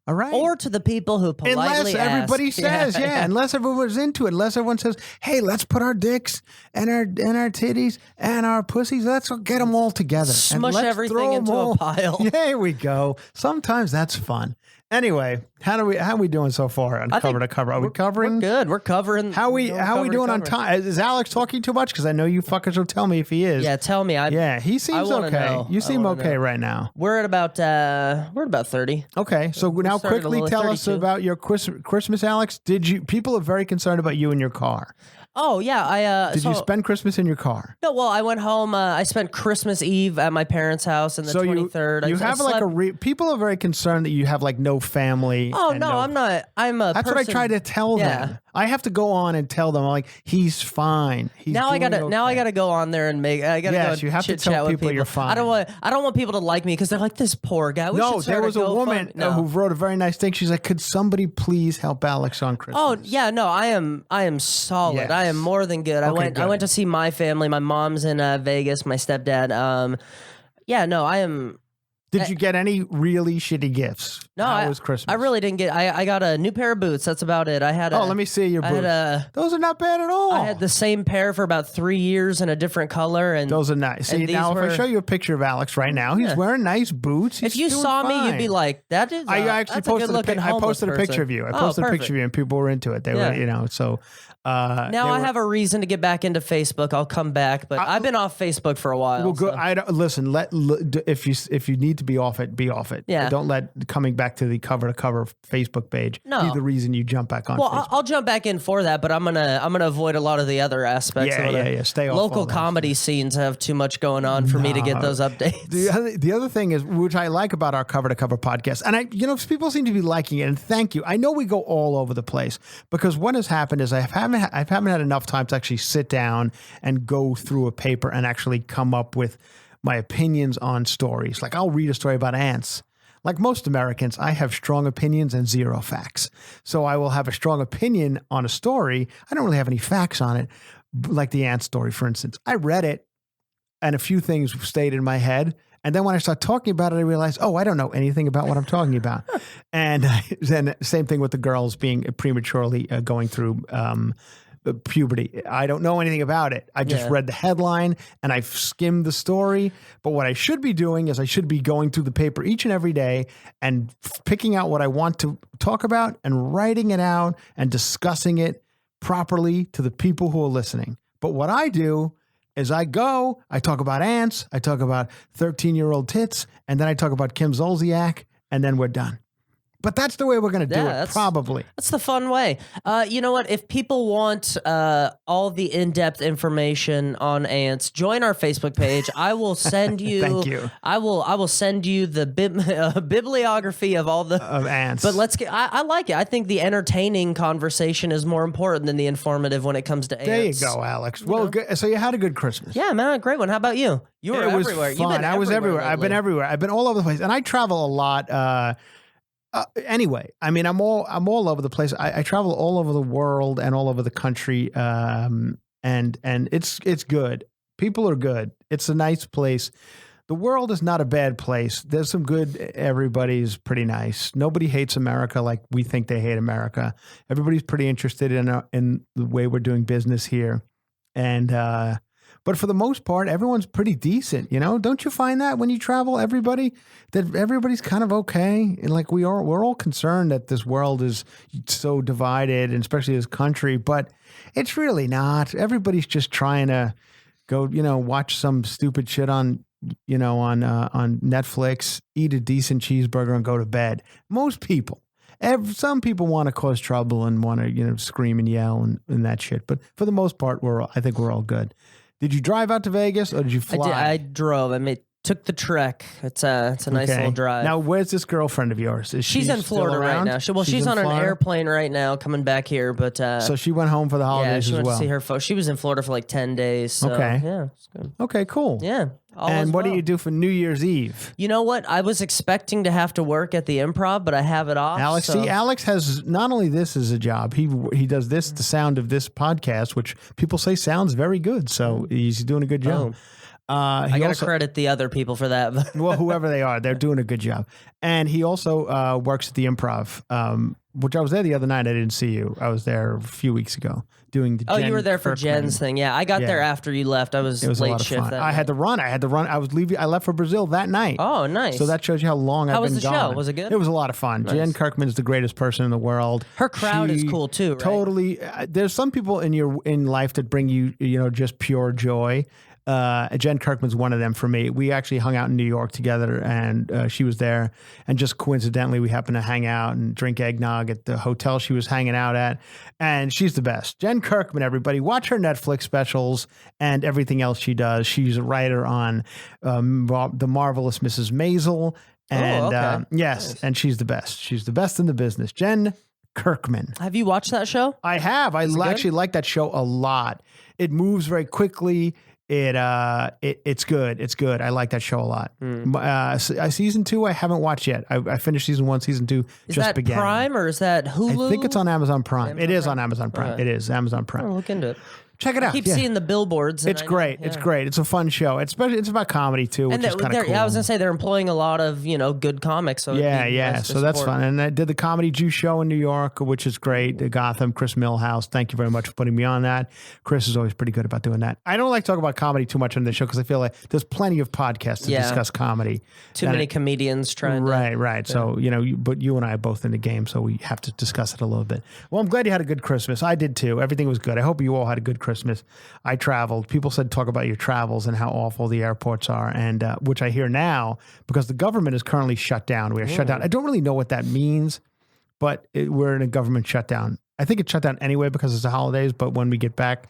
[SPEAKER 1] All right.
[SPEAKER 2] Or to the people who politely
[SPEAKER 1] unless everybody says, unless everyone's into it, unless everyone says, hey, let's put our dicks and our titties and our pussies, let's get them all together.
[SPEAKER 2] Smush everything into a pile.
[SPEAKER 1] There we go. Sometimes that's fun. Anyway, how are we doing so far on cover to cover? Are we covering?
[SPEAKER 2] We're good. We're covering.
[SPEAKER 1] How are we doing on time? Is Alex talking too much? Because I know you fuckers will tell me if he is.
[SPEAKER 2] Yeah, tell me.
[SPEAKER 1] He seems okay.
[SPEAKER 2] Know.
[SPEAKER 1] You seem okay right now.
[SPEAKER 2] We're at about 30.
[SPEAKER 1] Okay, so now quickly tell us about your Christmas, Alex. People are very concerned about you and your car.
[SPEAKER 2] Oh yeah,
[SPEAKER 1] did you spend Christmas in your car?
[SPEAKER 2] No, well, I went home. I spent Christmas Eve at my parents' house, and the 23rd.
[SPEAKER 1] You have like people are very concerned that you have like no family.
[SPEAKER 2] Oh no, I'm not.
[SPEAKER 1] That's what I try to tell them. I have to go on and tell them like he's fine.
[SPEAKER 2] I gotta go on there and make. I gotta go.
[SPEAKER 1] You have to tell people you're fine.
[SPEAKER 2] I don't want people to like me because they're like this poor guy.
[SPEAKER 1] There was a woman who wrote a very nice thing. She's like, could somebody please help Alex on Christmas?
[SPEAKER 2] Oh yeah, no, I am solid. Yes. I am more than good. I went to see my family. My mom's in Vegas. My stepdad. I am.
[SPEAKER 1] Did you get any really shitty gifts?
[SPEAKER 2] No,
[SPEAKER 1] How was Christmas?
[SPEAKER 2] I really didn't get. I got a new pair of boots. That's about it. I had.
[SPEAKER 1] Let me see your boots. Those are not bad at all.
[SPEAKER 2] I had the same pair for about 3 years in a different color, and
[SPEAKER 1] those are nice. See, now if I show you a picture of Alex right now, he's wearing nice boots.
[SPEAKER 2] If you saw me, you'd be like, "That is."
[SPEAKER 1] I actually posted a picture of you. I posted a picture of you, and people were into it. They were, so.
[SPEAKER 2] Now I have a reason to get back into Facebook. I'll come back, but I've been off Facebook for a while.
[SPEAKER 1] Well, good. Listen. If you need to be off it, be off it.
[SPEAKER 2] Yeah.
[SPEAKER 1] Don't let coming back to the cover Facebook page be the reason you jump back on.
[SPEAKER 2] Well,
[SPEAKER 1] Facebook.
[SPEAKER 2] I'll jump back in for that, but I'm gonna avoid a lot of the other aspects.
[SPEAKER 1] Yeah. Stay off.
[SPEAKER 2] Local comedy scenes have too much going on for me to get those updates.
[SPEAKER 1] The other thing is, which I like about our cover to cover podcast, and people seem to be liking it, and thank you. I know we go all over the place because what has happened is I haven't had enough time to actually sit down and go through a paper and actually come up with my opinions on stories. Like I'll read a story about ants. Like most Americans, I have strong opinions and zero facts. So I will have a strong opinion on a story. I don't really have any facts on it. Like the ant story, for instance. I read it and a few things stayed in my head. And then when I start talking about it, I realized, I don't know anything about what I'm talking about. And then same thing with the girls being prematurely going through puberty. I don't know anything about it. I just read the headline and I've skimmed the story. But what I should be doing is I should be going through the paper each and every day and picking out what I want to talk about and writing it out and discussing it properly to the people who are listening. But what I do is I talk about ants, I talk about 13-year-old tits, and then I talk about Kim Zolciak, and then we're done. But that's the way we're going to do it, probably.
[SPEAKER 2] That's the fun way. You know what? If people want all the in-depth information on ants, join our Facebook page. I will send you.
[SPEAKER 1] Thank you.
[SPEAKER 2] I will send you the bibliography of all the
[SPEAKER 1] of ants.
[SPEAKER 2] But let's get. I like it. I think the entertaining conversation is more important than the informative when it comes to ants.
[SPEAKER 1] There you go, Alex. Well, good. So you had a good Christmas.
[SPEAKER 2] Yeah, man, great one. How about you? You were everywhere.
[SPEAKER 1] Fun.
[SPEAKER 2] You've been
[SPEAKER 1] I was everywhere.
[SPEAKER 2] Lately.
[SPEAKER 1] I've been everywhere. I've been all over the place, and I travel a lot. Anyway, I mean, I'm all over the place. I travel all over the world and all over the country. And it's good. People are good. It's a nice place. The world is not a bad place. There's some good. Everybody's pretty nice. Nobody hates America like we think they hate America. Everybody's pretty interested in the way we're doing business here. And, but for the most part, everyone's pretty decent, Don't you find that when you travel, everybody's kind of okay? And like we're all concerned that this world is so divided, and especially this country, but it's really not. Everybody's just trying to go, watch some stupid shit on on Netflix, eat a decent cheeseburger, and go to bed. Most people. Some people want to cause trouble and want to, scream and yell and that shit. But for the most part, I think we're all good. Did you drive out to Vegas or did you fly?
[SPEAKER 2] I drove. Took the trek. It's a nice little drive.
[SPEAKER 1] Now, where's this girlfriend of yours?
[SPEAKER 2] She's in Florida right now. She's on an airplane right now coming back here. But
[SPEAKER 1] so she went home for the holidays
[SPEAKER 2] she went
[SPEAKER 1] as well.
[SPEAKER 2] To see her folks. She was in Florida for like 10 days. So,
[SPEAKER 1] okay.
[SPEAKER 2] Yeah. It's good.
[SPEAKER 1] Okay, cool.
[SPEAKER 2] Yeah.
[SPEAKER 1] And what do you do for New Year's Eve?
[SPEAKER 2] You know what? I was expecting to have to work at the Improv, but I have it off.
[SPEAKER 1] Alex, Alex has not only this as a job, he does this, the sound of this podcast, which people say sounds very good. So he's doing a good job.
[SPEAKER 2] I got to credit the other people for that.
[SPEAKER 1] Well, whoever they are, they're doing a good job. And he also works at the Improv, which I was there the other night. I didn't see you. I was there a few weeks ago doing the
[SPEAKER 2] you were there for Jen's thing. Yeah, I got there after you left. It was late
[SPEAKER 1] a lot of
[SPEAKER 2] shift.
[SPEAKER 1] Fun. I had to run. I was leaving. I left for Brazil that night.
[SPEAKER 2] Oh, nice.
[SPEAKER 1] So that shows you how long I've been gone.
[SPEAKER 2] How was the show? Was it good?
[SPEAKER 1] It was a lot of fun. Nice. Jen Kirkman is the greatest person in the world.
[SPEAKER 2] Her crowd is cool too, right?
[SPEAKER 1] Totally. There's some people in life that bring you, just pure joy. Jen Kirkman's one of them for me. We actually hung out in New York together, and she was there. And just coincidentally, we happened to hang out and drink eggnog at the hotel she was hanging out at. And she's the best. Jen Kirkman, everybody. Watch her Netflix specials and everything else she does. She's a writer on The Marvelous Mrs. Maisel. And yes, nice. And she's the best. She's the best in the business. Jen Kirkman.
[SPEAKER 2] Have you watched that show?
[SPEAKER 1] I have. I actually like that show a lot. It moves very quickly. It's good. It's good. I like that show a lot. Season 2, I haven't watched yet. I finished season 1. Season 2 just began.
[SPEAKER 2] Is that Prime or is that Hulu?
[SPEAKER 1] I think it's on Amazon Prime. It is on Amazon Prime. Right. It is Amazon Prime.
[SPEAKER 2] I'll look into it.
[SPEAKER 1] Check it out.
[SPEAKER 2] I keep seeing the billboards.
[SPEAKER 1] It's great. It's great. It's a fun show. It's about comedy too, which is kind of cool.
[SPEAKER 2] Yeah, I was gonna say they're employing a lot of good comics. So
[SPEAKER 1] nice so that's fun. And I did the Comedy Juice show in New York, which is great. Gotham, Chris Millhouse. Thank you very much for putting me on that. Chris is always pretty good about doing that. I don't like talking about comedy too much on this show because I feel like there's plenty of podcasts to discuss comedy.
[SPEAKER 2] Too many comedians trying.
[SPEAKER 1] Right. Yeah. So but you and I are both in the game, so we have to discuss it a little bit. Well, I'm glad you had a good Christmas. I did too. Everything was good. I hope you all had a good Christmas. I traveled. People said talk about your travels and how awful the airports are, and which I hear now because the government is currently shut down. We are shut down. I don't really know what that means, but we're in a government shutdown. I think it's shut down anyway because it's the holidays, but when we get back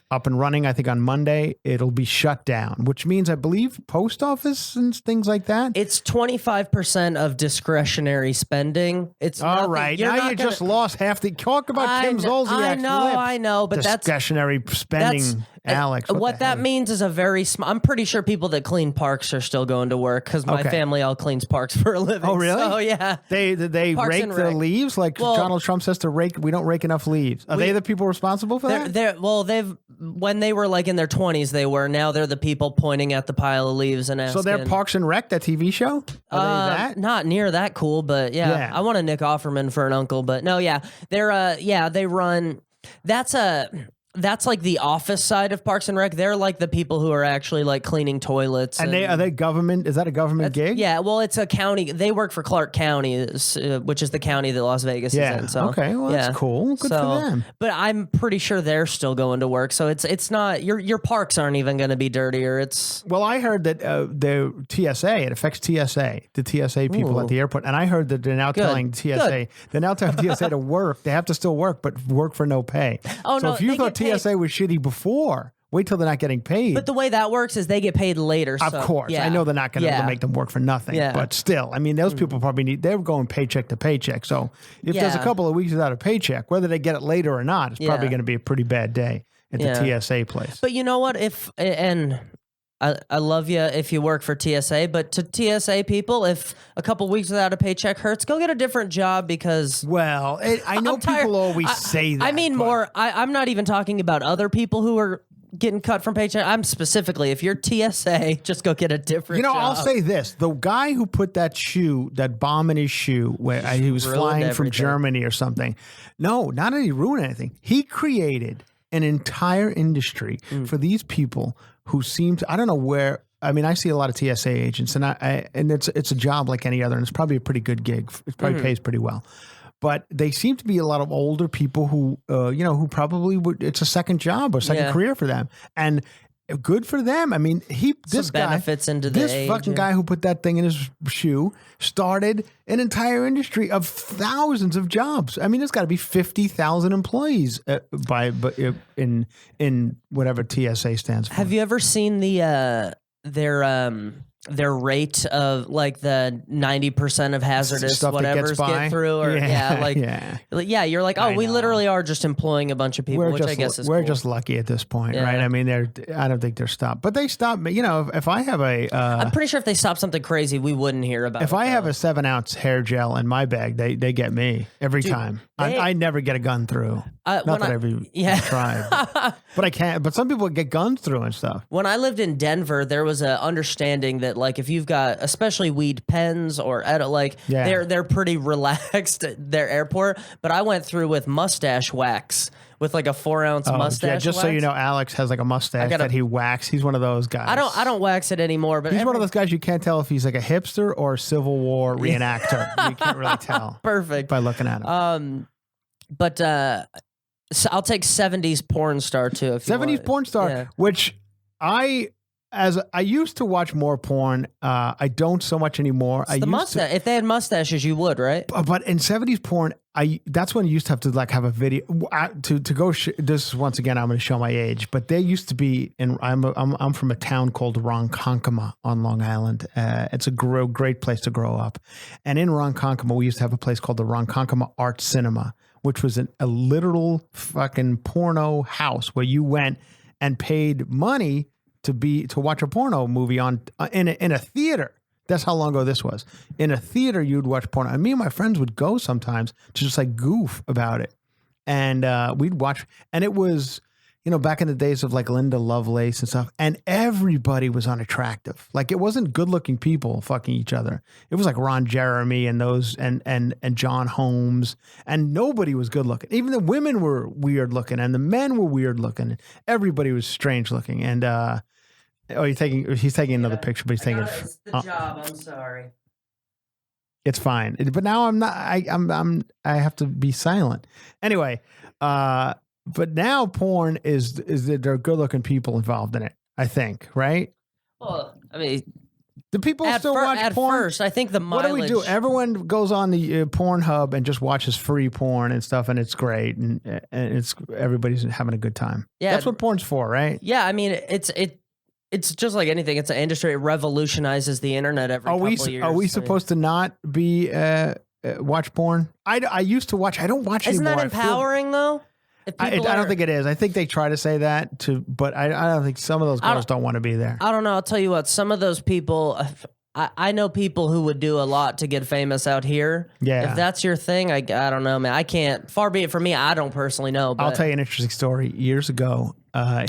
[SPEAKER 1] up and running, I think on Monday, it'll be shut down, which means I believe post office and things like that.
[SPEAKER 2] It's 25% of discretionary spending. It's
[SPEAKER 1] all right. Now you just lost half the talk about Kim Zolciak's
[SPEAKER 2] I know, but
[SPEAKER 1] discretionary spending. Alex,
[SPEAKER 2] what that means is a very small. I'm pretty sure people that clean parks are still going to work because my family all cleans parks for a living.
[SPEAKER 1] Oh, really?
[SPEAKER 2] So, yeah.
[SPEAKER 1] They rake the leaves like Donald Trump says to rake. We don't rake enough leaves. Are they the people responsible for that?
[SPEAKER 2] When they were like in their 20s, they were. Now they're the people pointing at the pile of leaves and asking.
[SPEAKER 1] So they're Parks and Rec, that TV show? Are they that?
[SPEAKER 2] Not near that cool, but yeah. I want a Nick Offerman for an uncle, but no, yeah. They're they run. That's like the office side of Parks and Rec. They're like the people who are actually like cleaning toilets.
[SPEAKER 1] And are they government? Is that a government gig?
[SPEAKER 2] Yeah, well, it's a county. They work for Clark County, which is the county that Las Vegas is in. So,
[SPEAKER 1] okay, well, that's cool. Good for them.
[SPEAKER 2] But I'm pretty sure they're still going to work. So it's not, your parks aren't even going to be dirtier.
[SPEAKER 1] Well, I heard that the TSA, it affects TSA, the TSA people at the airport. And I heard that they're now telling TSA to work. They have to still work, but work for no pay.
[SPEAKER 2] Oh,
[SPEAKER 1] so
[SPEAKER 2] no,
[SPEAKER 1] if you thought TSA was shitty before, wait till they're not getting paid.
[SPEAKER 2] But the way that works is they get paid later.
[SPEAKER 1] Of course. I know they're not going to make them work for nothing. Yeah. But still, I mean, those people probably they're going paycheck to paycheck. So if there's a couple of weeks without a paycheck, whether they get it later or not, it's probably going to be a pretty bad day at the TSA place.
[SPEAKER 2] But you know what? I love you if you work for TSA, but to TSA people, if a couple weeks without a paycheck hurts, go get a different job because...
[SPEAKER 1] Well, I know people always say that.
[SPEAKER 2] I mean more, I'm not even talking about other people who are getting cut from paycheck. I'm specifically, if you're TSA, just go get a different job.
[SPEAKER 1] I'll say this. The guy who put that bomb in his shoe, where he was flying from Germany or something. No, not that he ruined anything. He created an entire industry for these people who seem to, I don't know where, I mean, I see a lot of TSA agents and it's a job like any other, and it's probably a pretty good gig. It probably pays pretty well. But they seem to be a lot of older people who, who probably it's a second job or second career for them. And good for them. I mean, this guy,
[SPEAKER 2] benefits into the
[SPEAKER 1] this
[SPEAKER 2] age,
[SPEAKER 1] fucking guy who put that thing in his shoe started an entire industry of thousands of jobs. I mean, there's got to be 50,000 employees in whatever TSA stands for.
[SPEAKER 2] Have you ever seen their rate of like the 90% of hazardous
[SPEAKER 1] Stuff that
[SPEAKER 2] whatever's
[SPEAKER 1] gets by?
[SPEAKER 2] get through, or you're like, oh, we literally are just employing a bunch of people, which I guess is
[SPEAKER 1] we're
[SPEAKER 2] cool.
[SPEAKER 1] just lucky at this point, right? I mean, I don't think they're stopped, but they stop me. You know, if I have
[SPEAKER 2] I'm pretty sure if they stop something crazy, we wouldn't hear about it.
[SPEAKER 1] If I have a 7-ounce hair gel in my bag, they get me every time. I never get a gun through. Not that I've tried, but I can't. But some people get guns through and stuff.
[SPEAKER 2] When I lived in Denver, there was an understanding that like if you've got especially weed pens or they're pretty relaxed at their airport. But I went through with mustache wax with like a 4-ounce mustache.
[SPEAKER 1] Yeah, just
[SPEAKER 2] wax.
[SPEAKER 1] so you know, Alex has like a mustache that he whacks. He's one of those guys.
[SPEAKER 2] I don't wax it anymore, but
[SPEAKER 1] he's one of those guys you can't tell if he's like a hipster or a Civil War reenactor. You can't really tell.
[SPEAKER 2] Perfect
[SPEAKER 1] by looking at him.
[SPEAKER 2] But so I'll take 70s porn star too.
[SPEAKER 1] 70s porn star, which I used to watch more porn. I don't so much anymore.
[SPEAKER 2] It's the mustache. If they had mustaches, you would, right?
[SPEAKER 1] But in 70s porn, that's when you used to have to like have a video to go. This once again, I'm going to show my age, but they used to be in. I'm from a town called Ronkonkoma on Long Island. It's a great place to grow up, and in Ronkonkoma, we used to have a place called the Ronkonkoma Art Cinema, which was a literal fucking porno house where you went and paid money to watch a porno movie in a theater. That's how long ago this was. In a theater, you'd watch porno. And me and my friends would go sometimes to just like goof about it. And we'd watch. And it was, you know, back in the days of like Linda Lovelace and stuff. And everybody was unattractive. Like it wasn't good looking people fucking each other. It was like Ron Jeremy and those and John Holmes. And nobody was good looking. Even the women were weird looking and the men were weird looking. Everybody was strange looking. And he's taking another picture, but he's taking
[SPEAKER 2] it's the job. I'm sorry.
[SPEAKER 1] It's fine. But now I'm not. I have to be silent. Anyway, but now porn is that there are good looking people involved in it. I think, right?
[SPEAKER 2] Well, I mean,
[SPEAKER 1] do people still watch porn?
[SPEAKER 2] At first, I think the mileage.
[SPEAKER 1] What do we do? Everyone goes on the Pornhub and just watches free porn and stuff, and it's great, and everybody's having a good time. Yeah, that's what porn's for, right?
[SPEAKER 2] Yeah, I mean, it's just like anything. It's an industry. It revolutionizes the internet every couple of years.
[SPEAKER 1] Are we supposed to not be watch porn? I used to watch. I don't watch
[SPEAKER 2] Isn't
[SPEAKER 1] anymore.
[SPEAKER 2] Isn't that empowering though?
[SPEAKER 1] I don't think it is. I think they try to say that but I don't think some of those girls don't want to be there.
[SPEAKER 2] I don't know. I'll tell you what. Some of those people. I know people who would do a lot to get famous out here.
[SPEAKER 1] Yeah.
[SPEAKER 2] If that's your thing, I don't know, man. I can't. Far be it from me. I don't personally know. But
[SPEAKER 1] I'll tell you an interesting story. Years ago,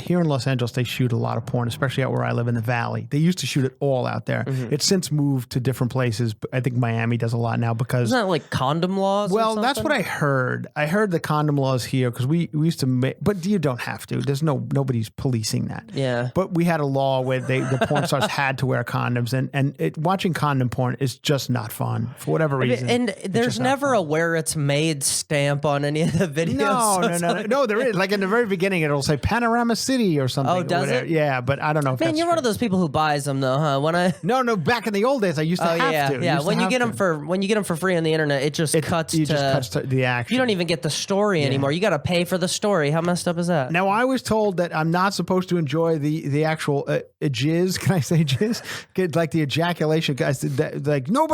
[SPEAKER 1] here in Los Angeles, they shoot a lot of porn, especially out where I live in the Valley. They used to shoot it all out there. Mm-hmm. It's since moved to different places. But I think Miami does a lot now because...
[SPEAKER 2] Isn't that like condom laws?
[SPEAKER 1] Well, that's what I heard. I heard the condom laws here because we used to make... But you don't have to. There's nobody's policing that.
[SPEAKER 2] Yeah.
[SPEAKER 1] But we had a law where the porn stars had to wear condoms. And watching condom porn is just not fun for whatever reason.
[SPEAKER 2] And there's never a where it's made stamp on any of the videos.
[SPEAKER 1] No, there is. Like in the very beginning, it'll say Panorama City or something.
[SPEAKER 2] Oh, does it?
[SPEAKER 1] Yeah, but I don't know if
[SPEAKER 2] Man, you're one of those people who buys them though, huh?
[SPEAKER 1] No, back in the old days, I used to have to.
[SPEAKER 2] Yeah, when you get them for free on the internet, it just cuts to
[SPEAKER 1] the action.
[SPEAKER 2] You don't even get the story anymore. You got to pay for the story. How messed up is that?
[SPEAKER 1] Now, I was told that I'm not supposed to enjoy the actual jizz. Can I say jizz? Like the ejaculation. Like no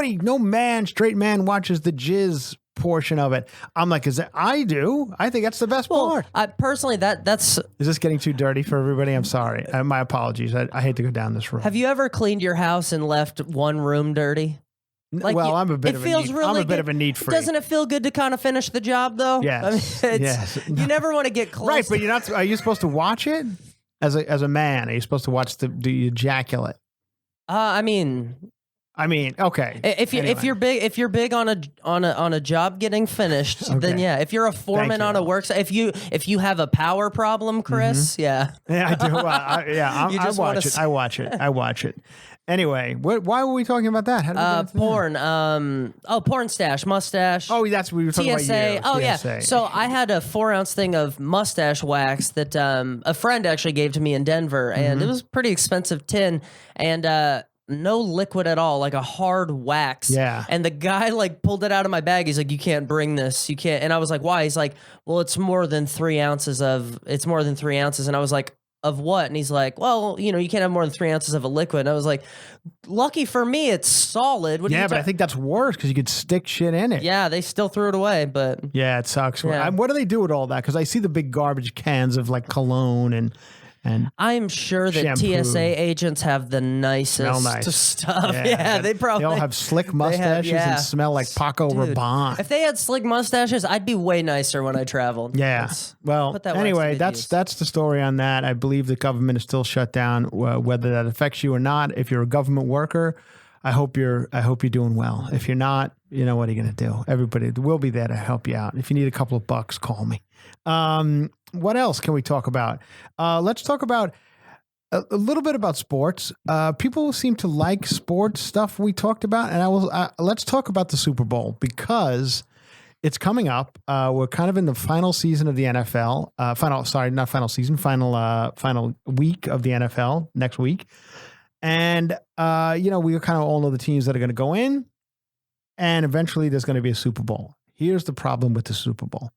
[SPEAKER 1] straight man watches the jizz portion of it. I'm like, I do. I think that's the best part.
[SPEAKER 2] Personally, that's... Is
[SPEAKER 1] this getting too dirty for everybody? I'm sorry. My apologies. I hate to go down this road.
[SPEAKER 2] Have you ever cleaned your house and left one room dirty?
[SPEAKER 1] Like I'm a bit of a neat freak.
[SPEAKER 2] Doesn't it feel good to kind of finish the job though?
[SPEAKER 1] Yes.
[SPEAKER 2] I mean, yes. You never want to get close.
[SPEAKER 1] Right, but you're not. Are you supposed to watch it as a man? Are you supposed to watch the ejaculate?
[SPEAKER 2] I mean,
[SPEAKER 1] I mean, okay.
[SPEAKER 2] If you're big on a job getting finished, then yeah. If you're a foreman on a work site, if you have a power problem, Chris, yeah.
[SPEAKER 1] Yeah, I do. I watch it. Anyway, why were we talking about that? How did we get into
[SPEAKER 2] porn. Porn stash, mustache.
[SPEAKER 1] Oh, that's what we were talking
[SPEAKER 2] TSA.
[SPEAKER 1] about. You.
[SPEAKER 2] Oh,
[SPEAKER 1] TSA.
[SPEAKER 2] yeah. So I had a 4-ounce thing of mustache wax that a friend actually gave to me in Denver, and it was a pretty expensive tin, and no liquid at all, like a hard wax.
[SPEAKER 1] Yeah.
[SPEAKER 2] And the guy like pulled it out of my bag. He's like, "You can't bring this. You can't." And I was like, "Why?" He's like, "Well, it's more than 3 ounces of. It's more than 3 ounces." And I was like, "Of what?" And he's like, "Well, you can't have more than 3 ounces of a liquid." And I was like, "Lucky for me, it's solid." What
[SPEAKER 1] but I think that's worse because you could stick shit in it.
[SPEAKER 2] Yeah, they still threw it away, but
[SPEAKER 1] yeah, it sucks.
[SPEAKER 2] Yeah.
[SPEAKER 1] What do they do with all that? Because I see the big garbage cans of like cologne and
[SPEAKER 2] I'm sure that
[SPEAKER 1] shampoo.
[SPEAKER 2] TSA agents have the nicest stuff. Yeah, they probably
[SPEAKER 1] all have slick mustaches and smell like Paco Rabanne.
[SPEAKER 2] If they had slick mustaches, I'd be way nicer when I traveled.
[SPEAKER 1] Yeah. Anyway, that's the story on that. I believe the government is still shut down. Whether that affects you or not, if you're a government worker, I hope you're doing well. If you're not, what are you going to do? Everybody will be there to help you out. If you need a couple of bucks, call me. What else can we talk about? Let's talk about a little bit about sports. People seem to like sports stuff we talked about, and let's talk about the Super Bowl because it's coming up. We're kind of in the final season of the NFL. Final week of the NFL next week, and we kind of all know the teams that are going to go in, and eventually there's going to be a Super Bowl. Here's the problem with the Super Bowl.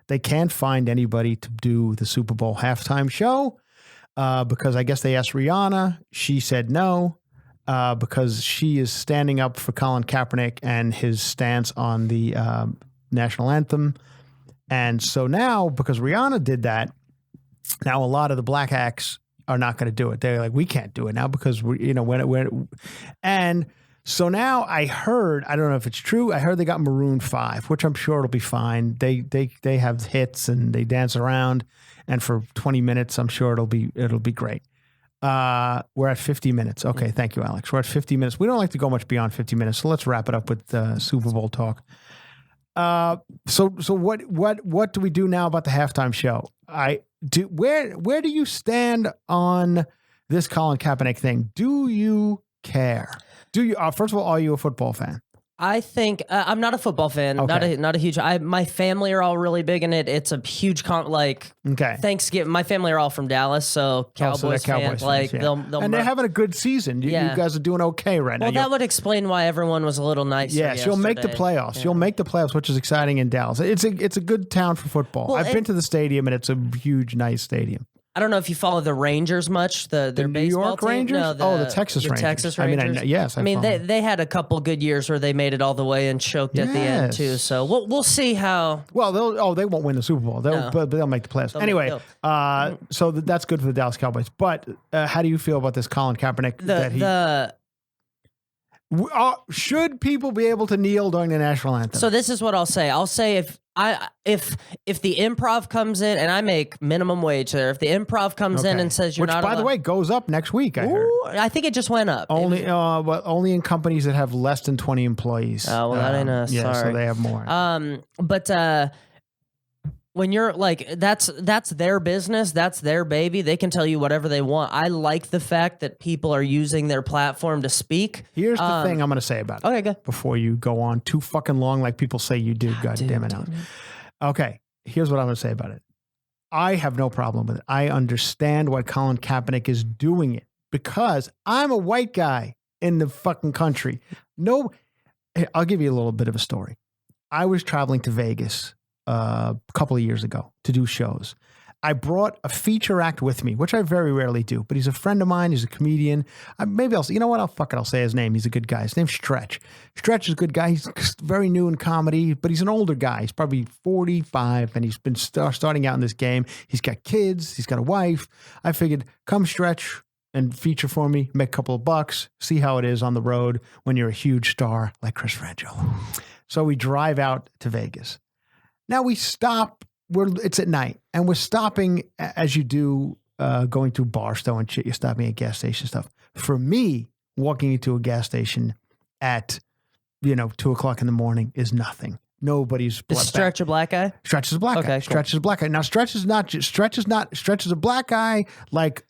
[SPEAKER 1] They can't find anybody to do the Super Bowl halftime show because I guess they asked Rihanna. She said no because she is standing up for Colin Kaepernick and his stance on the national anthem. And so now, because Rihanna did that, now a lot of the black acts are not going to do it. They're like, we can't do it now because so now I heard, I don't know if it's true, I heard they got Maroon 5, which I'm sure it'll be fine. They have hits and they dance around, and for 20 minutes, I'm sure it'll be great. We're at 50 minutes. Okay, thank you, Alex. We're at 50 minutes. We don't like to go much beyond 50 minutes, so let's wrap it up with Super Bowl talk. So what do we do now about the halftime show? Where do you stand on this Colin Kaepernick thing? Do you care? Do you? First of all, are you a football fan?
[SPEAKER 2] I think I'm not a football fan.
[SPEAKER 1] Okay.
[SPEAKER 2] Not a huge. My family are all really big in it. It's a huge Thanksgiving. My family are all from Dallas, so Cowboys fans. Like
[SPEAKER 1] yeah. They're having a good season. You guys are doing okay right now.
[SPEAKER 2] Well, that would explain why everyone was a little nicer.
[SPEAKER 1] Yes, you'll make the playoffs. Yeah. You'll make the playoffs, which is exciting in Dallas. It's a good town for football. Well, I've been to the stadium, and it's a huge, nice stadium.
[SPEAKER 2] I don't know if you follow the Rangers much. Their
[SPEAKER 1] New York
[SPEAKER 2] team.
[SPEAKER 1] Rangers?
[SPEAKER 2] No,
[SPEAKER 1] the Texas Rangers.
[SPEAKER 2] Texas Rangers.
[SPEAKER 1] I mean,
[SPEAKER 2] they had a couple good years where they made it all the way and choked at the end too. So we'll see how.
[SPEAKER 1] Well, they won't win the Super Bowl. But they'll make the playoffs anyway. So that's good for the Dallas Cowboys. But how do you feel about this Colin Kaepernick? Should people be able to kneel during the national anthem?
[SPEAKER 2] So this is what I'll say. I'll say if the Improv comes in, and I make minimum wage there, if the Improv comes in and says you're
[SPEAKER 1] not,
[SPEAKER 2] which by
[SPEAKER 1] the way goes up next week, I heard.
[SPEAKER 2] I think it just went up.
[SPEAKER 1] Only in companies that have less than 20 employees.
[SPEAKER 2] Oh, well, that ain't us.
[SPEAKER 1] Yeah,
[SPEAKER 2] sorry.
[SPEAKER 1] So they have more.
[SPEAKER 2] But when you're like, that's their business, that's their baby. They can tell you whatever they want. I like the fact that people are using their platform to speak.
[SPEAKER 1] Here's the thing I'm going to say about it.
[SPEAKER 2] Okay, good.
[SPEAKER 1] Before you go on too fucking long, like people say you do. God damn it. Okay, here's what I'm going to say about it. I have no problem with it. I understand why Colin Kaepernick is doing it because I'm a white guy in the fucking country. No, I'll give you a little bit of a story. I was traveling to Vegas a couple of years ago to do shows. I brought a feature act with me, which I very rarely do, but he's a friend of mine. He's a comedian. Maybe I'll say, you know what? I'll say his name. He's a good guy. His name's Stretch. Stretch is a good guy. He's very new in comedy, but he's an older guy. He's probably 45 and he's been starting out in this game. He's got kids. He's got a wife. I figured come Stretch and feature for me, make a couple of bucks, see how it is on the road when you're a huge star like Chris Franjola. So we drive out to Vegas. Now we stop. It's at night, and we're stopping as you do going through Barstow and shit. You're stopping at gas station stuff. For me, walking into a gas station at 2:00 in the morning is nothing. Nobody's
[SPEAKER 2] Is Stretch a black guy?
[SPEAKER 1] Stretch is a black guy.
[SPEAKER 2] Cool.
[SPEAKER 1] Stretch is a black guy. Now Stretch is a black guy,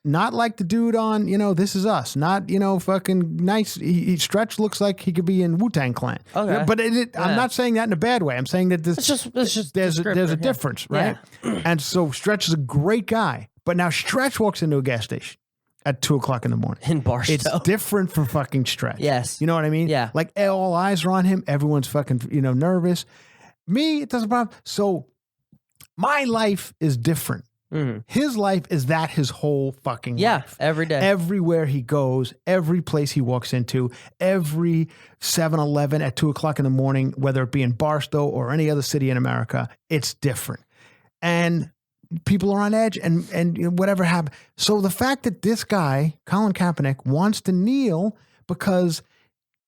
[SPEAKER 1] not like the dude on, This Is Us. Not, fucking nice. Stretch looks like he could be in Wu-Tang Clan.
[SPEAKER 2] Okay.
[SPEAKER 1] But I'm not saying that in a bad way. I'm saying that there's a difference, right?
[SPEAKER 2] Yeah.
[SPEAKER 1] And so Stretch is a great guy. But now Stretch walks into a gas station at 2:00 in the morning.
[SPEAKER 2] In Barstow.
[SPEAKER 1] It's different for fucking Stretch.
[SPEAKER 2] Yes.
[SPEAKER 1] You know what I mean?
[SPEAKER 2] Yeah.
[SPEAKER 1] Like all eyes are on him. Everyone's fucking, nervous. Me, it doesn't bother. So my life is different.
[SPEAKER 2] Mm.
[SPEAKER 1] His life is that his whole fucking life.
[SPEAKER 2] Every day.
[SPEAKER 1] Everywhere he goes, every place he walks into, every 7-Eleven at 2:00 in the morning, whether it be in Barstow or any other city in America, it's different. And people are on edge and whatever happened. So the fact that this guy, Colin Kaepernick, wants to kneel because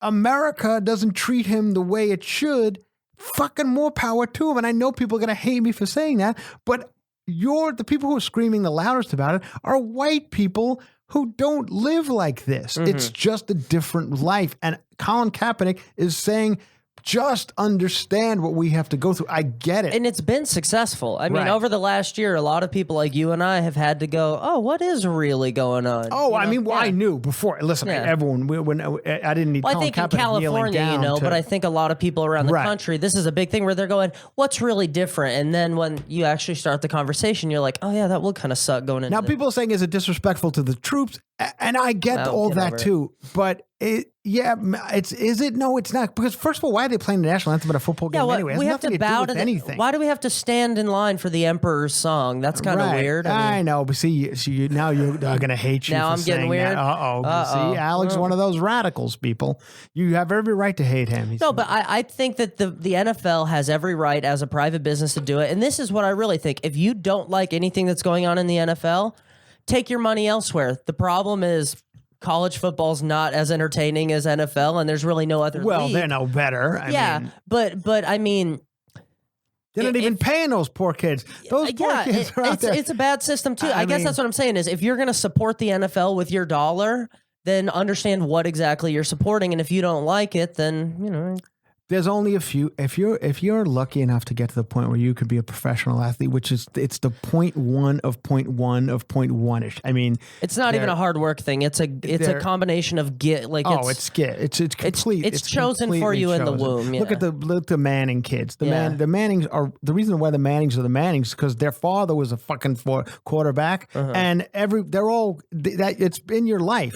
[SPEAKER 1] America doesn't treat him the way it should, fucking more power to him. And I know people are going to hate me for saying that, but the people who are screaming the loudest about it are white people who don't live like this. Mm-hmm. It's just a different life. And Colin Kaepernick is saying, just understand what we have to go through. I get it.
[SPEAKER 2] And it's been successful. I mean,
[SPEAKER 1] Right.
[SPEAKER 2] over the last year, a lot of people like you and I have had to go, oh, what is really going on?
[SPEAKER 1] Oh, I mean, I knew before. Listen,
[SPEAKER 2] Yeah.
[SPEAKER 1] everyone, when I didn't need
[SPEAKER 2] Well, I
[SPEAKER 1] Colin
[SPEAKER 2] think in
[SPEAKER 1] Kaepernick kneeling
[SPEAKER 2] California,
[SPEAKER 1] down
[SPEAKER 2] but I think a lot of people around the
[SPEAKER 1] Right.
[SPEAKER 2] country, this is a big thing where they're going, what's really different? And then when you actually start the conversation, you're like, oh, yeah, that will kind of suck going into
[SPEAKER 1] Now, people are saying, is it disrespectful to the troops? And I get
[SPEAKER 2] Well,
[SPEAKER 1] all
[SPEAKER 2] get
[SPEAKER 1] that
[SPEAKER 2] over it.
[SPEAKER 1] too. But is it? No, it's not. Because first of all, why are they playing the national anthem at a football game anyway? It has
[SPEAKER 2] we have
[SPEAKER 1] nothing
[SPEAKER 2] to
[SPEAKER 1] do
[SPEAKER 2] bow
[SPEAKER 1] with
[SPEAKER 2] to
[SPEAKER 1] anything.
[SPEAKER 2] Why do we have to stand in line for the Emperor's song? That's kind of
[SPEAKER 1] Right.
[SPEAKER 2] weird.
[SPEAKER 1] I know, but see, now you're going to hate you
[SPEAKER 2] Now
[SPEAKER 1] for
[SPEAKER 2] I'm getting
[SPEAKER 1] saying
[SPEAKER 2] weird?
[SPEAKER 1] that.
[SPEAKER 2] Uh-oh.
[SPEAKER 1] See, Alex is one of those radicals, people. You have every right to hate him.
[SPEAKER 2] No, but I think that the NFL has every right as a private business to do it. And this is what I really think. If you don't like anything that's going on in the NFL, take your money elsewhere. The problem is college football's not as entertaining as NFL, and there's really no other
[SPEAKER 1] Well,
[SPEAKER 2] league.
[SPEAKER 1] they're no better. I mean,
[SPEAKER 2] but I mean,
[SPEAKER 1] they're not even paying those poor kids. Those poor kids are out there.
[SPEAKER 2] it's a bad system too.
[SPEAKER 1] I
[SPEAKER 2] I guess
[SPEAKER 1] mean-
[SPEAKER 2] that's what I'm saying is if you're going to support the NFL with your dollar, then understand what exactly you're supporting, and if you don't like it, then
[SPEAKER 1] There's only a few. If you're lucky enough to get to the point where you could be a professional athlete, which is it's the 0.1 of 0.1 of 0.1ish. I mean,
[SPEAKER 2] it's not even a hard work thing. It's a combination of it's
[SPEAKER 1] complete.
[SPEAKER 2] It's chosen for you in the womb. Yeah.
[SPEAKER 1] Look at the Manning kids. The Mannings are the reason why the Mannings are the Mannings because their father was a fucking quarterback, and they're all that. It's in your life,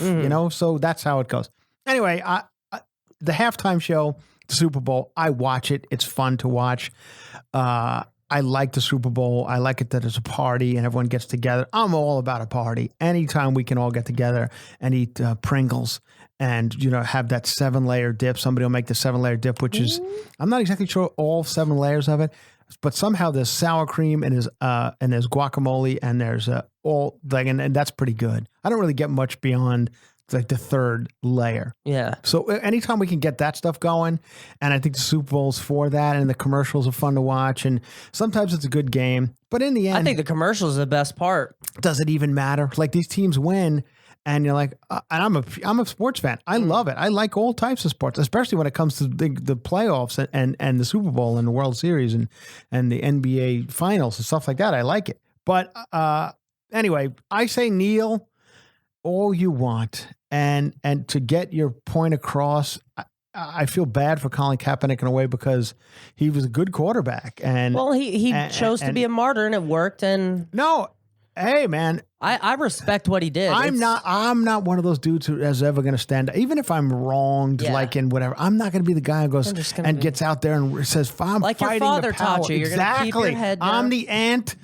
[SPEAKER 1] So that's how it goes. Anyway, the halftime show. The Super Bowl, I watch it. It's fun to watch. I like the Super Bowl. I like it that it's a party and everyone gets together. I'm all about a party. Anytime we can all get together and eat Pringles and, have that 7-layer dip. Somebody will make the 7-layer dip, which is, I'm not exactly sure all 7 layers of it, but somehow there's sour cream and there's guacamole and there's and that's pretty good. I don't really get much beyond like the 3rd layer.
[SPEAKER 2] Yeah.
[SPEAKER 1] So anytime we can get that stuff going, and I think the Super Bowl's for that, and the commercials are fun to watch, and sometimes it's a good game. But in the end,
[SPEAKER 2] I think the commercials are the best part.
[SPEAKER 1] Does it even matter? Like these teams win, and you're like, and I'm a sports fan. I love it. I like all types of sports, especially when it comes to the playoffs and the Super Bowl and the World Series and the NBA Finals and stuff like that. I like it. But anyway, I say kneel all you want, and to get your point across, I feel bad for Colin Kaepernick in a way because he was a good quarterback, and
[SPEAKER 2] he chose to be a martyr, and it worked. And
[SPEAKER 1] no, hey man,
[SPEAKER 2] I respect what he did.
[SPEAKER 1] I'm not one of those dudes who is ever going to stand up, even if I'm wronged, like in whatever. I'm not going to be the guy who goes and gets out there and says, "I'm
[SPEAKER 2] like
[SPEAKER 1] fighting
[SPEAKER 2] your father
[SPEAKER 1] the power."
[SPEAKER 2] taught you. You're going to keep your head down.
[SPEAKER 1] I'm the ant.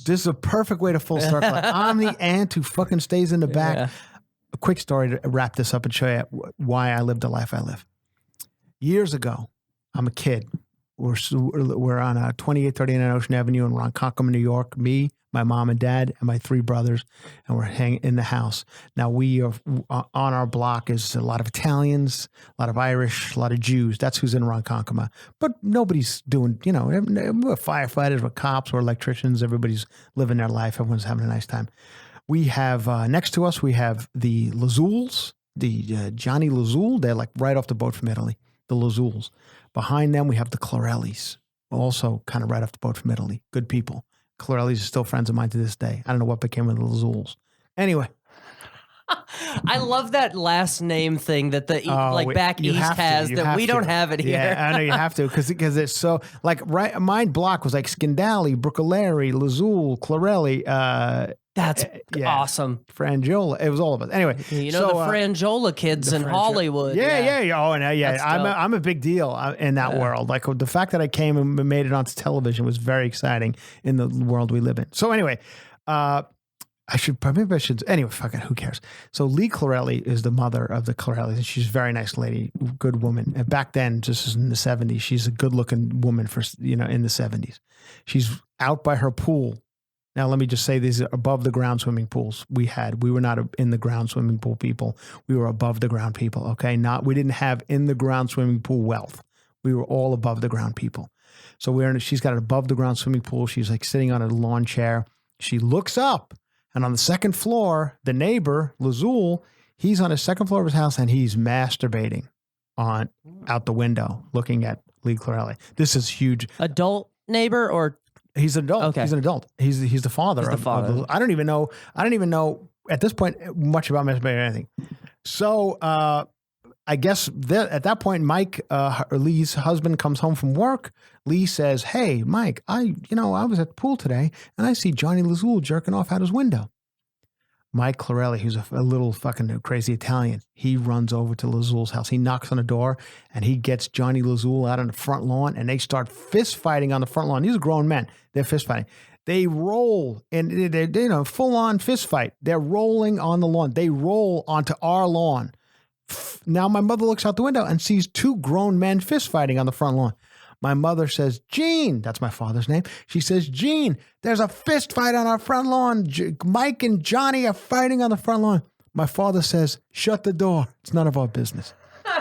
[SPEAKER 1] This is a perfect way to full circle it. I'm the ant who fucking stays in the back.
[SPEAKER 2] Yeah.
[SPEAKER 1] A quick story to wrap this up and show you why I live the life I live. Years ago, I'm a kid. We're on 2839 Ocean Avenue in Ronkonkoma, New York. Me, my mom and dad, and my 3 brothers, and we're hanging in the house. Now we are on our block is a lot of Italians, a lot of Irish, a lot of Jews. That's who's in Ronkonkoma. But nobody's doing, we're firefighters, we're cops, we're electricians. Everybody's living their life. Everyone's having a nice time. We have next to us, we have the Lazouls, Johnny Lazul. They're like right off the boat from Italy, the Lazuls. Behind them, we have the Clarellis, also kind of right off the boat from Italy. Good people. Clarellis are still friends of mine to this day. I don't know what became of the Lazuls. Anyway.
[SPEAKER 2] I love that last name thing that the back east has that we don't have it here.
[SPEAKER 1] Yeah, I know you have to because it's so like right. My block was like Scandali, Brucoleri, Lazul, Clarelli.
[SPEAKER 2] That's awesome.
[SPEAKER 1] Franjola. It was all of us. Anyway,
[SPEAKER 2] the Franjola kids in Hollywood.
[SPEAKER 1] Yeah. Oh, and I'm a big deal in that world. Like the fact that I came and made it onto television was very exciting in the world we live in. So anyway, anyway, fuck it, who cares? So Lee Clarelli is the mother of the Clarellis, and she's a very nice lady, good woman. And back then, just in the 70s, she's a good looking woman in the 70s. She's out by her pool. Now, let me just say these are above the ground swimming pools we had. We were not in the ground swimming pool people. We were above the ground people, okay? We didn't have in the ground swimming pool wealth. We were all above the ground people. So she's got an above the ground swimming pool. She's like sitting on a lawn chair. She looks up. And on the second floor, the neighbor, Lazul, he's on the second floor of his house and he's masturbating out the window, looking at Lee Clarelli. This is huge.
[SPEAKER 2] Adult neighbor or?
[SPEAKER 1] He's an adult. Okay. He's an adult. He's the father.
[SPEAKER 2] He's the father.
[SPEAKER 1] I don't even know at this point much about masturbating or anything. So I guess at that point, Mike, Lee's husband, comes home from work. Lee says, "Hey, Mike, I was at the pool today and I see Johnny Lazul jerking off out his window." Mike Clarelli, who's a little fucking crazy Italian, he runs over to Lazul's house. He knocks on the door and he gets Johnny Lazul out on the front lawn and they start fist fighting on the front lawn. These are grown men. They're fist fighting. They roll and they're full on fist fight. They're rolling on the lawn. They roll onto our lawn. Now my mother looks out the window and sees two grown men fist fighting on the front lawn. My mother says, "Gene," that's my father's name. She says, "Gene, there's a fist fight on our front lawn. Mike and Johnny are fighting on the front lawn." My father says, "Shut the door. It's none of our business."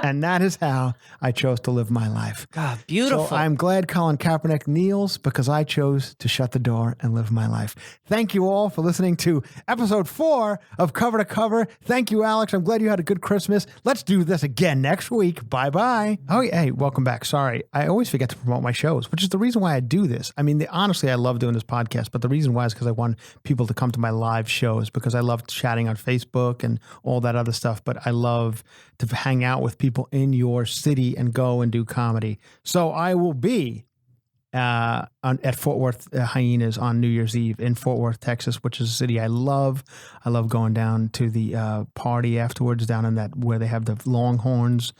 [SPEAKER 1] And that is how I chose to live my life.
[SPEAKER 2] God, beautiful.
[SPEAKER 1] So I'm glad Colin Kaepernick kneels because I chose to shut the door and live my life. Thank you all for listening to episode 4 of Cover to Cover. Thank you, Alex. I'm glad you had a good Christmas. Let's do this again next week. Bye-bye. Oh, hey, welcome back. Sorry. I always forget to promote my shows, which is the reason why I do this. I mean, honestly, I love doing this podcast, but the reason why is because I want people to come to my live shows because I love chatting on Facebook and all that other stuff, but I love to hang out with people in your city and go and do comedy. So I will be at Fort Worth Hyenas on New Year's Eve in Fort Worth, Texas, which is a city I love. I love going down to the party afterwards down in that where they have the Longhorns,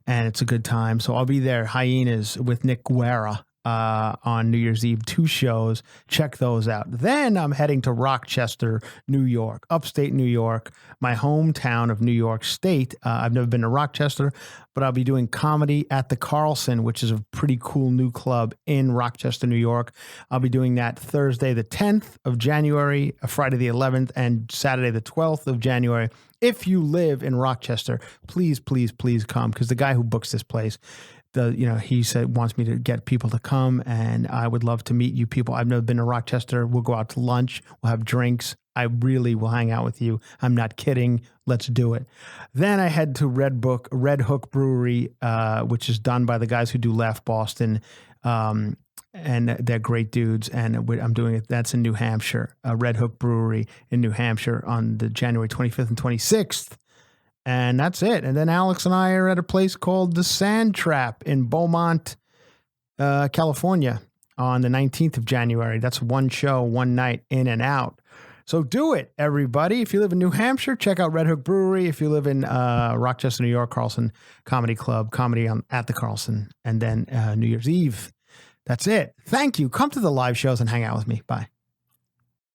[SPEAKER 1] and it's a good time. So I'll be there, Hyenas with Nick Guerra on New Year's Eve, 2 shows. Check those out. Then I'm heading to Rochester, New York, upstate New York, my hometown of New York State. I've never been to Rochester, but I'll be doing comedy at the Carlson, which is a pretty cool new club in Rochester, New York. I'll be doing that Thursday, the 10th of January, Friday the 11th, and Saturday the 12th of January. If you live in Rochester, please, please, please come, because the guy who books this place, he said wants me to get people to come, and I would love to meet you people. I've never been to Rochester. We'll go out to lunch. We'll have drinks. I really will hang out with you. I'm not kidding. Let's do it. Then I head to Red Hook Brewery, which is done by the guys who do Laugh Boston, and they're great dudes. And I'm doing it. That's in New Hampshire, Red Hook Brewery in New Hampshire on the January 25th and 26th. And that's it. And then Alex and I are at a place called the Sand Trap in Beaumont, California on the 19th of January. That's one show, one night, in and out. So do it, everybody. If you live in New Hampshire, check out Red Hook Brewery. If you live in Rochester, New York, Carlson Comedy Club, comedy at the Carlson. And then New Year's Eve. That's it. Thank you. Come to the live shows and hang out with me. Bye.